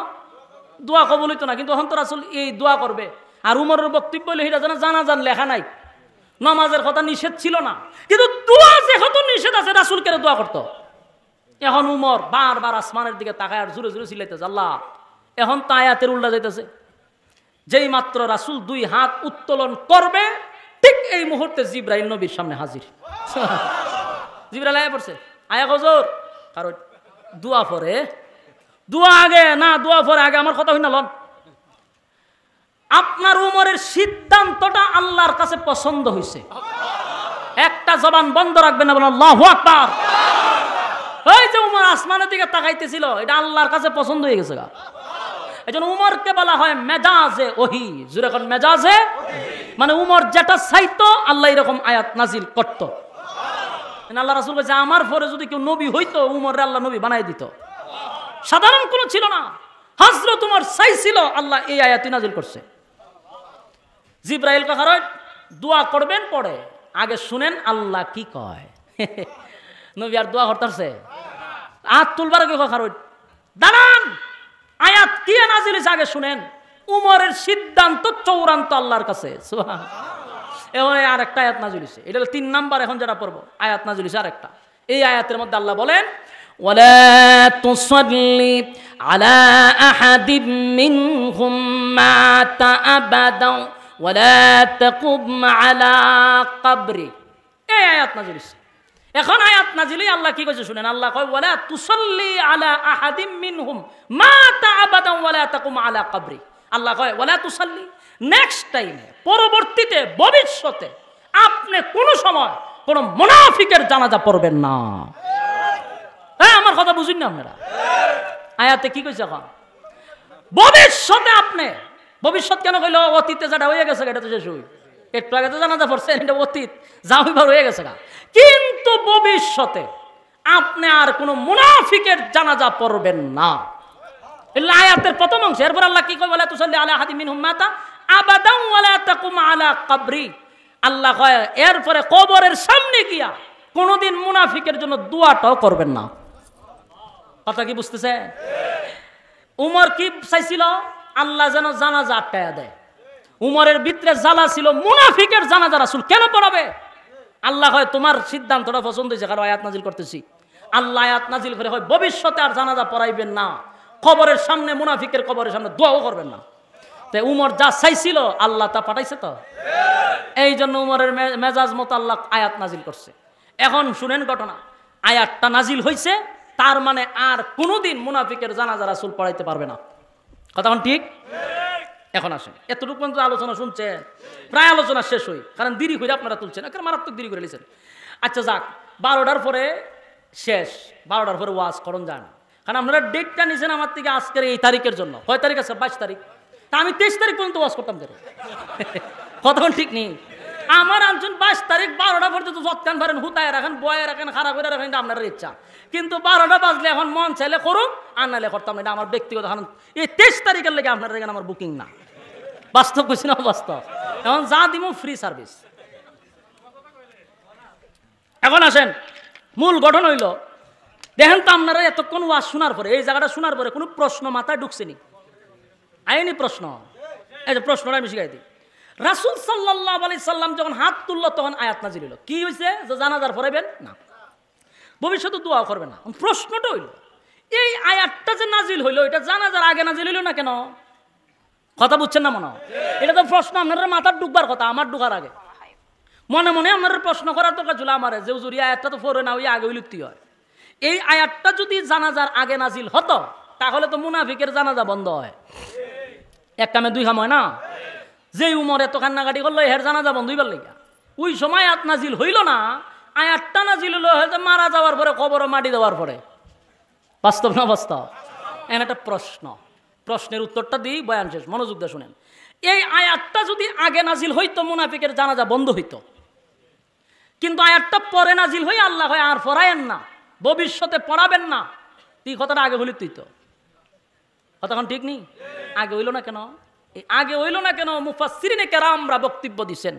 দোয়া কবুল হইতো না, কিন্তু এখন তো রাসূল এই দোয়া করবে। আর উমরের বক্তব্য হলো এটা যেন জানাজার লেখা নাই, নামাজের কথা নিষেধ ছিল না, কিন্তু দোয়া যেহেতু নিষেধ আছে রাসূল কেন দোয়া করতো? এখন উমর বারবার আসমানের দিকে তাকায় আর জোরে জোরে চিল্লাইতেছে আল্লাহ। এখন তো আয়াতের উল্টা যাইতেছে, যেই মাত্র রাসূল 2 হাত উত্তোলন করবে ঠিক এই মুহূর্তে জিবরাইল নবীর সামনে হাজির। জিবরাইল আয়া পড়ছে, আয়া হুজুর, কারণ দোয়া পরে, দোয়া আগে না দোয়া পরে, আগে আমার কথা হই না লন। আপনার উমরের সিদ্ধান্তটা আল্লাহর কাছে পছন্দ হয়েছে, একটা জবান বন্ধ রাখবেন না, বলেন আল্লাহু আকবার। ওই যে উমর আসমানের দিকে তাকাইতেছিল, এটা আল্লাহর কাছে পছন্দ হয়ে গেছে। এজন্য উমরকে বলা হয় মেজাজে ওহী, জোরে কোন মেজাজে, মানে উমর যেটা চাইতো আল্লাহ এরকম আয়াত নাজিল করতো। আল্লাহ রাসূল বলেছে আমার পরে যদি কেউ নবী হইতো উমরে আল্লাহ নবী বানাই দিত, সাধারণ কোনো ছিল না। হযরত উমর চাইছিল, আল্লাহ এই আয়াতই নাজিল করছে। জিবরাইল কাহার দোয়া করবেন পরে, আগে শুনেন আল্লাহ কি কয়। নবী আর দোয়া করতেছে, হাত তুলবার আগে কাহার দাঁড়ান, আয়াত কি নাজিল হয়েছে আগে শুনেন। উমরের সিদ্ধান্ত চূড়ান্ত আল্লাহর কাছে। এবার আর একটা আয়াত নাজিল হয়েছে, এটা হলো 3 নাম্বার এখন যেটা পড়বো, আয়াত নাজিল হয়েছে আরেকটা। এই আয়াতের মধ্যে আল্লাহ বলেন ওয়ালা তুসাল্লি আলা আহাদিম মিনহুম মাতা আবাদা ওয়ালা তাকুম আলা কবরি। এই আয়াত নাজিল হয়েছে। এখন আয়াত নাজিলই আল্লাহ কি কইছে শুনেন, আল্লাহ কয় ওয়ালা তুসাল্লি আলা আহাদিম মিনহুম মাতা আবাদা ওয়ালা তাকুম আলা কবরি। আল্লাহ কয় ওয়ালা তুসাল্লি, নেক্সট টাইমে, পরবর্তীতে, ভবিষ্যতে আপনি কোনো সময় কোন মুনাফিকের জানাজা পড়বেন না। হ্যাঁ আমার কথা বুঝুন না আপনারা? আয়াতে কি কইছে? এখন ভবিষ্যতে আপনি, ভবিষ্যৎ কেন কইল? অতীতে যেটা হয়ে গেছে এটা তো শেষ হই, একটু আগে তো জানাজা পড়ছেন, এটা অতীত, যা হইবার হয়ে গেছে। কিন্তু ভবিষ্যতে আপনি আর কোন মুনাফিকের জানাজা পড়বেন না। আয়াতের প্রথম অংশ। এরপর আল্লাহ কি কয় ওয়ালা তুসাল্লি আলা আহাদিম মিনহুম মাতা আবাদা ওয়ালা তাকুম আলা কবরি। আল্লাহ কয় এরপরে কবরের সামনে গিয়া কোনদিন মুনাফিকের জন্য দোয়াটাও করবেন না। কথা কি বুঝতেছে? উমর কি চাইছিল? আল্লাহ যেন জানাজা আটকায়া দেয়। উমরের ভিতরে জ্বালা ছিল মুনাফিকের জানাজা রাসূল কেন পড়াবে? আল্লাহ হয় তোমার সিদ্ধান্তটা পছন্দ হয়েছে, কারণ আয়াত নাজিল করতেছি। আল্লাহ আয়াত নাজিল করে হয় ভবিষ্যতে আর জানাজা পড়াইবেন না, কবরের সামনে, মুনাফিকের কবরের সামনে দোয়াও করবেন না। তাই উমর যা চাইছিল আল্লাহ তা পাঠাইছে তো, এই জন্য উমরের মেজাজ মতো আল্লাহ আয়াত নাজিল করছে। এখন শুনেন ঘটনা, আয়াতটা নাজিল হয়েছে, তার মানে আর কোনোদিন মুনাফিকের জানাজা রাসূল পড়াইতে পারবে না। কথা ঠিক? এখন আসেন, এতটুকু পর্যন্ত আলোচনা শুনছেন, প্রায় আলোচনা শেষ হই, কারণ দেরি করে আপনারা তুলছেন, কারণ মারাত্মক দেরি করে নিয়েছেন। আচ্ছা যাক, 12টার পরে শেষ, 12টার পরে ওয়াজ করণ যায় না। কারণ আপনারা ডেটটা নিয়েছেন আমার থেকে আজকের এই তারিখের জন্য। কয় তারিখ আছে? 22 তারিখ। তা আমি 23 তারিখ পর্যন্ত ওয়াজ করতাম কেন? কতক্ষণ ঠিক নেই। আমার আনছেন 22 তারিখ 12টা পর্যন্ত যৎকান পারেন হুতায় রাখেন, বয়ে রাখেন, খারাপ করে রাখেন, আপনার ইচ্ছা। কিন্তু 12টা বাজলে এখন মন চাইলে করুন, আর নাইলে করতাম না। এটা আমার ব্যক্তিগত। কারণ এই 23 তারিখের লেগে আপনার এখানে আমার বুকিং না। বাস্তব কইছি না? বাস্তব। এখন যা দিব ফ্রি সার্ভিস। এখন আসেন, মূল গঠন হইল, দেখেন তো আপনারা এতক্ষণ ওয়াজ শোনার পরে, এই জায়গাটা শোনার পরে কোনো প্রশ্ন মাথায় ঢুকছেনি? আইনি প্রশ্ন। এই যে প্রশ্নটা আমি শিখাই দিই। রাসূল সাল্লাল্লাহু আলাইহি সাল্লাম যখন হাত তুললো তখন আয়াত নাজিল হইল। কি হয়েছে? যে জানাজার পড়াইবেন না, ভবিষ্যতে দোয়া করবেন না। প্রশ্নটা হইল, এই আয়াতটা যে নাজিল হইল এটা জানাজার আগে নাজিল হইল না কেন? কথা বুঝছেন না মনে হয়? এটা তো প্রশ্ন আপনার মাথার ঢুকবার কথা, আমার ঢুকার আগে। মনে মনে আপনার প্রশ্ন করার দরকার ছিল আমার, যে হুজুর এই আয়াতটা তো পড়ে না, ওই আগে হইলে হয়। এই আয়াতটা যদি জানাজার আগে নাজিল হতো তাহলে তো মুনাফিকের জানাজা বন্ধ হয়। এক কামে দুই কাম হয় না? যে উমর এত কান্নাকাটি করলো এর জানাজা বন্ধ হইবার লেগা, ওই সময় আয়াত নাজিল হইল না। আয়াতটা নাজিল হইল হয়তো মারা যাওয়ার পরে, কবরে মাটি দেওয়ার পরে। বাস্তব না বাস্তব? এখানে একটা প্রশ্ন, প্রশ্নের উত্তরটা দিই, বয়ান শেষ, মনোযোগ দিয়ে শুনেন। এই আয়াতটা যদি আগে নাজিল হইতো মুনাফিকের জানাজা বন্ধ হইতো, কিন্তু আয়াতটা পরে নাজিল হই আল্লাহ হয় আর পড়ায়েন না, ভবিষ্যতে পড়াবেন না। এই কথাটা আগে হইলে তুই তো কতক্ষণ ঠিক নেই? আগে হইল না কেন? এই আগে হইল না কেন? মুফাসসিরিনে কেরামরা বক্তব্য দিচ্ছেন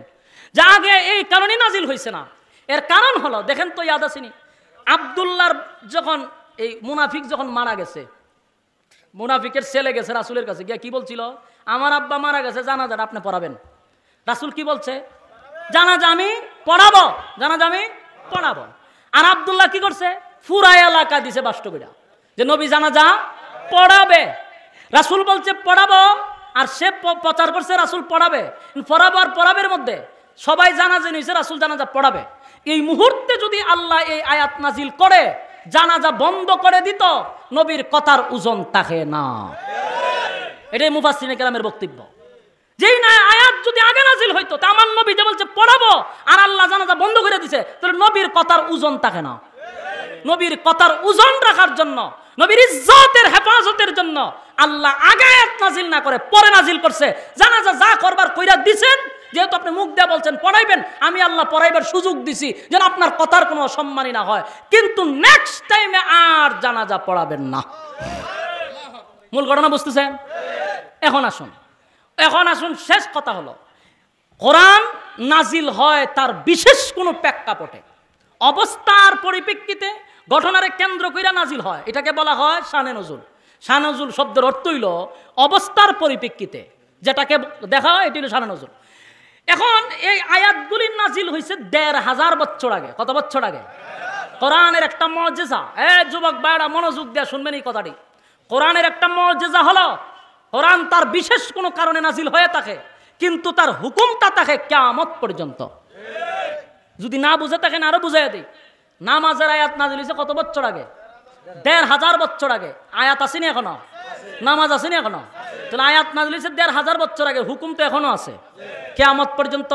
যে আগে এই কারণে নাজিল হয়েছে না। এর কারণ হলো, দেখেন তো ইয়াদ আসেনি, আব্দুল্লাহর যখন এই মুনাফিক যখন মারা গেছে, মুনাফিকের ছেলে গেছে রাসূলের কাছে গিয়া কি বলছিল? আমার আব্বা মারা গেছে, জানাজা আপনি পড়াবেন। রাসূল কি বলছে? জানাজা আমি পড়াবো, জানাজা আমি পড়াবো। আর আব্দুল্লাহ কি করছে? পুরা এলাকা দিছে বাষ্ট কইরা যে নবী জানাজা পড়াবে। রাসূল বলছে পড়াবো, আর সে প্রচার করছে রাসূল পড়াবে। পড়াবো আর পড়াবের মধ্যে সবাই জানাজা নিয়েছে, রাসূল জানাজা পড়াবে। এই মুহূর্তে যদি আল্লাহ এই আয়াত নাজিল করে জানাজা বন্ধ করে দিত, নবীর কথার ওজন থাকে না। এটাই মুফাসসিরিনে কেরামের বক্তব্য। যেই না আয়াত যদি আগে নাজিল হইতো, তা আমার নবী যে বলছে পড়াবো আর আল্লাহ জানাজা বন্ধ করে দিছে, তাহলে নবীর কথার ওজন থাকে না। নবীর কথার ওজন রাখার জন্য, নবীর ইজ্জতের হেফাজতের জন্য আল্লাহ আগে আয়াত নাজিল না করে পরে নাজিল করছে। জানাজা যা করবার কইরা দিছেন, যেহেতু আপনি মুখ দিয়ে বলছেন পড়াইবেন, আমি আল্লাহ পড়াইবার সুযোগ দিছি যেন আপনার কথার কোনো অসম্মানী না হয়, কিন্তু নেক্সট টাইমে আর জানাজা পড়াবেন না। মূল ঘটনা বুঝতেছেন? এখন আসুন শেষ কথা হলো, কোরআন নাজিল হয় তার বিশেষ কোনো প্রেক্ষাপটে, অবস্থার পরিপ্রেক্ষিতে, ঘটনারে কেন্দ্র কইরা নাজিল হয়। এটাকে বলা হয় শানে নজুল। শানে নজুল শব্দের অর্থ হইল অবস্থার পরিপ্রেক্ষিতে যেটাকে দেখা হয়, এটি হলো শানে নজুল। এখন এই আয়াতগুলি নাজিল হয়েছে ১৫০০ বছর আগে। কত বছর আগে? কোরআনের একটা মুজিজা, যুবক ভাইরা মনোযোগ দিয়ে শুনবেন এই কথাটি। কোরআনের একটা মুজিজা হলো, কোরআন তার বিশেষ কোনো কারণে নাজিল হয়ে থাকে, কিন্তু তার হুকুমটা থাকে কিয়ামত পর্যন্ত। যদি না বুঝে থাকেন আরো বুঝাইয়া দিই, নামাজের আয়াত নাজিল হয়েছে কত বছর আগে? ১৫০০ বছর আগে। আয়াত আসেনি এখনো? নামাজ আসেনি এখনো? তাহলে আয়াত নাজিল হয়েছে ১৫০০ বছর আগে, হুকুম তো এখনো আছে, কিয়ামত পর্যন্ত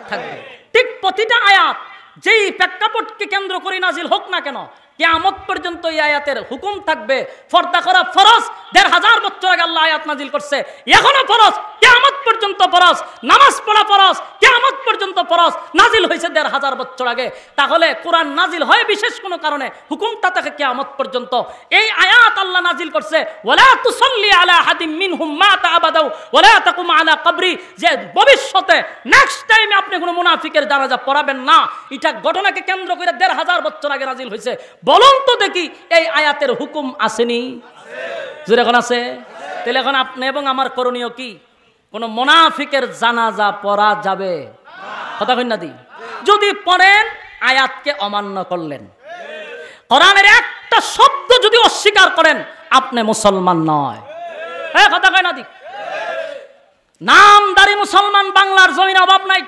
থাকবে। ঠিক প্রতিটা আয়াত যেই প্রেক্ষাপটকে কেন্দ্র করে নাজিল হোক না কেন, কিয়ামত পর্যন্ত এই আয়াতের হুকুম থাকবে। পর্দা করা ফরজ, ১৫০০ বছর আগে আল্লাহ আয়াত নাজিল করছে, এখনো ফরজ, কিয়ামত পর্যন্ত ফরজ। নামাজ পড়া ফরজ, কিয়ামত পর্যন্ত ফরজ, নাজিল হয়েছে ১৫০০ বছর আগে। তাহলে কোরআন নাজিল হয় বিশেষ কোনো কারণে, হুকুমটা থাকে কিয়ামত পর্যন্ত। এই আয়াত আল্লাহ নাজিল করছে, ওয়ালা তুসাল্লি আলা আহাদিম মিনহুম মাতা আবাদা ওয়ালা তাকুম আলা কবরি, যে ভবিষ্যতে নেক্সট টাইমে আপনি কোনো মুনাফিকের জানাজা পড়াবেন না। এটা ঘটনাকে কেন্দ্র করে ১৫০০ বছর আগে নাজিল হয়েছে। বলুন তো দেখি, এই আয়াতের হুকুম আসেনি? জোরে এখন আছে? তাহলে এখন আপনি এবং আমার করণীয় কি? কোন মুনাফিকের জানাজা পড়া যাবে? কথা কই না দি? যদি পড়েন আয়াতকে অমান্য করলেন, কোরআনের একটা শব্দ যদি অস্বীকার করেন, আপনি মুসলমান নয়। কথা কই না দি? নামদারি মুসলমান বাংলার জমিনে অভাব নাই,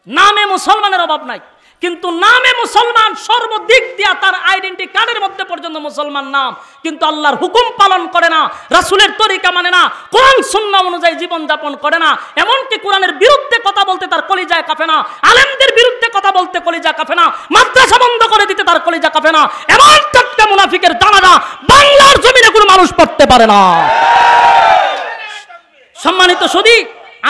নামে মুসলমানের অভাব নাই, কিন্তু নামে মুসলমান সর্বদিক দিয়া তার আইডেন্টি কার্ডের মধ্যে পর্যন্ত মুসলমান নাম, কিন্তু আল্লাহর হুকুম পালন করে না, রাসূলের তরিকা মানে না, কোরআন সুন্নাহ অনুযায়ী জীবন যাপন করে না। এমনকি কোরআনের বিরুদ্ধে কথা বলতে তার কলিজায় কাঁপে না, আলেমদের বিরুদ্ধে কথা বলতে কলিজা কাঁপে না, মাদ্রাসা বন্ধ করে দিতে তার কলিজা কাঁপে না। এমন একটা মুনাফিকের জানাজা বাংলার জমিনে পারে না। সম্মানিত সুধী,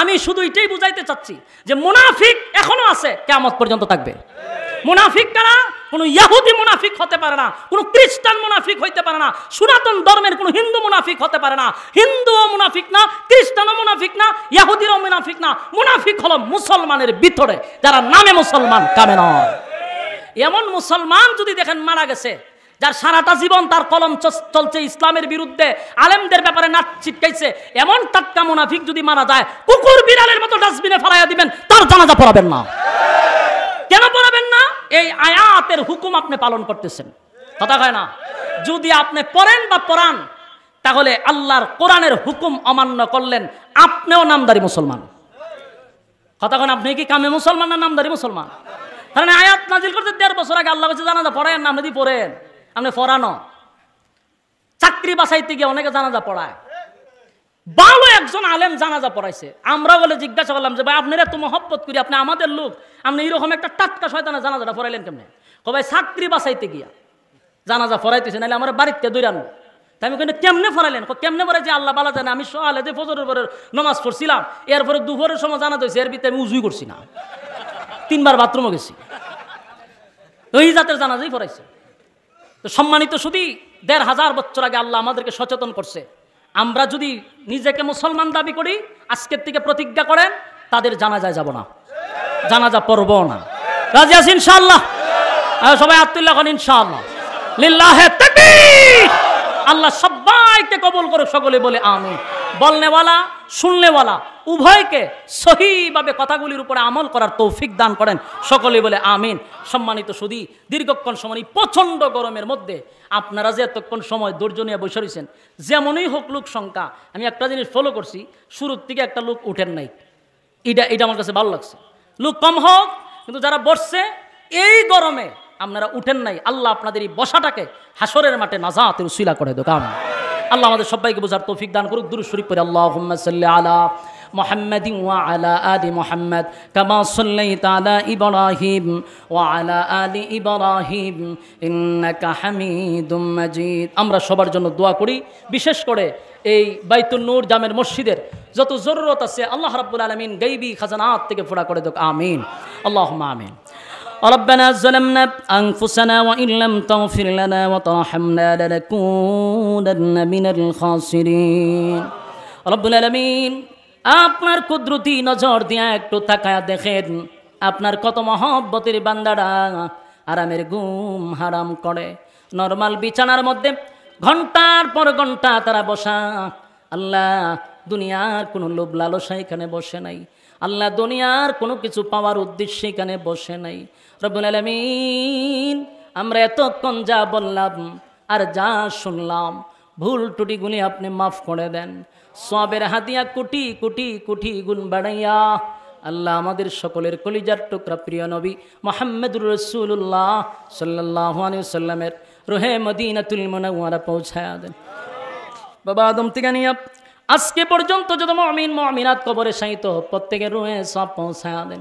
আমি শুধু এটাই বুঝাইতে চাচ্ছি যে মুনাফিক এখনো আছে, কিয়ামত পর্যন্ত থাকবে। মুনাফিক কারা? কোনো ইহুদি মুনাফিক হতে পারে না, কোনো খ্রিস্টান মুনাফিক হইতে পারে না, সনাতন ধর্মের কোনো হিন্দু মুনাফিক হতে পারে না। হিন্দুও মুনাফিক না, খ্রিস্টানও মুনাফিক না, ইহুদিরও মুনাফিক না। মুনাফিক হলো মুসলমানের ভিতরে, যারা নামে মুসলমান কামে নয়। এমন মুসলমান যদি দেখেন মারা গেছে, যার সারাটা জীবন তার কলম চলছে ইসলামের বিরুদ্ধে, আলেমদের ব্যাপারে নাচ ছিটকাইছে, এমন টাটকা মুনাফিক যদি মারা যায়, কুকুর বিড়ালের মতো ডাস্টবিনে ফেলাইয়া দিবেন, তার জানাজা পড়াবেন না। কেন পড়াবেন না? এই আয়াতের হুকুম আপনি পালন করতেছেন, কথা কয় না? যদি আপনি পড়েন বা পড়ান, তাহলে আল্লাহর কোরআনের হুকুম অমান্য করলেন, আপনিও নামদারি মুসলমান। কথা কয় না? আপনি কি কামে মুসলমান না নামদারি মুসলমান? কারণ আয়াত নাজিল করতে 1.5 বছর আগে আল্লাহ বলছে জানাজা পড়েন না, আপনি পড়েন, আপনি পড়ানো। চাকরি বাছাইতে গিয়ে অনেকে জানাজা পড়ায়, ভালো একজন আলেম জানাজা পড়াইছে। আমরা বলে জিজ্ঞাসা করলাম যে ভাই আপনারা এত মহব্বত করি, আপনি আমাদের লোক, আপনি এরকম একটা টাটকা শয়তানের জানাজাটা পড়াইলেন কেমনে? ভাই চাকরি বাছাইতে গিয়া জানাজা পড়াইতেছে, নাহলে আমার বাড়িতে দৌড়ানো। তাই আমি কেমনে পড়াইলেন? কেমনে পড়াই যে আল্লাহ বালা জানে। আমি সকালে যে ফজরের পরে নমাজ পড়ছিলাম, এরপরে দুপুরের সময় জানাজা হয়েছে, এর ভিতরে আমি উজুই করছি না, 3 বার বাথরুমও গেছি। ওই জাতের জানাজাই পড়াইছে। তো সম্মানিত শুধু 1500 বছর আগে আল্লাহ আমাদেরকে সচেতন করছে। আমরা যদি নিজেকে মুসলমান দাবি করি, আজকের থেকে প্রতিজ্ঞা করেন তাদের জানাজায় যাব না, জানাজা পড়ব না। রাজি আছি ইনশাআল্লাহ? সবাই আত্মুল্লাহ করেন ইনশাআল্লাহ। লিল্লাহে তাকবীর। আল্লাহ সবাইকে কবুল করুক, সকলে বলে আমিন। বলনেওয়ালা শুননেওয়ালা উভয়কে সহিভাবে কথাগুলির উপরে আমল করার তৌফিক দান করেন, সকলে বলে আমিন। সম্মানিত সুধী, দীর্ঘক্ষণ সময় প্রচণ্ড গরমের মধ্যে আপনারা যে এতক্ষণ সময় ধৈর্য নিয়ে বসে রয়েছেন, যেমনই হোক লোক সংখ্যা, আমি একটা জিনিস ফলো করছি, শুরুর থেকে একটা লোক উঠেন নাই, এটা আমার কাছে ভালো লাগছে। লোক কম হোক, কিন্তু যারা বসছে এই গরমে আপনারা উঠেন নাই, আল্লাহ আপনাদের এই বসাটাকে হাসরের মাঠে নাজাতের উসিলা করে দোকান। আল্লাহ আমাদের সবাইকে বোঝার তৌফিক দান করুক। দুরূদ শরীফ পড়ে আল্লাহুম্মা সাল্লি আলা মুহাম্মাদিন ওয়া আলা আলি মুহাম্মাদ কামা সাল্লাইতা আলা ইব্রাহিম ওয়া আলা আলি ইব্রাহিম ইন্নাকা হামিদুম মাজিদ। আমরা সবার জন্য দোয়া করি, বিশেষ করে এই বাইতুন নূর জামের মসজিদের যত জরুরত আছে আল্লাহ রাব্বুল আলামিন গায়বী খাজানাত থেকে পুরা করে দেক, আমিন। আল্লাহুম্মা আমিন। ربنا ظلمنا أنفسنا وإن لم تغفر لنا وترحمنا لنكونن من الخاسرين। رب العالمين, আপনার কুদরতি নজর দিয়া একটু তাকায়া দেখেন, আপনার কত মহব্বতের বান্দারা আরামের ঘুম হারাম করে, নরমাল বিছানার মধ্যে ঘন্টার পর ঘন্টা তারা বসা। আল্লাহ দুনিয়ার কোনো লোভ লালসা এখানে বসে নাই, আল্লাহ দুনিয়ার কোনো কিছু পাওয়ার উদ্দেশ্যে এখানে বসে নাই। রব্বুল আলামিন, আমরা এতক্ষণ যা বললাম আর যা শুনলাম, ভুল ত্রুটিগুলি আপনি মাফ করে দেন। সওয়াবের হাদিয়া কোটি কোটি কোটি গুণ বাড়াইয়া আল্লাহ আমাদের সকলের কলিজার টুকরা প্রিয় নবী মুহাম্মদুর রাসূলুল্লাহ সাল্লাল্লাহু আলাইহি ওয়াসাল্লামের রুহে মদিনাতুল মুনাওয়ারা পৌঁছায়া দেন। বাবা আদম থেকে নিয়ে আজকে পর্যন্ত যত মুমিন মুমিনাত কবরে শায়িত, প্রত্যেকের রুহে সব পৌঁছায়া দেন।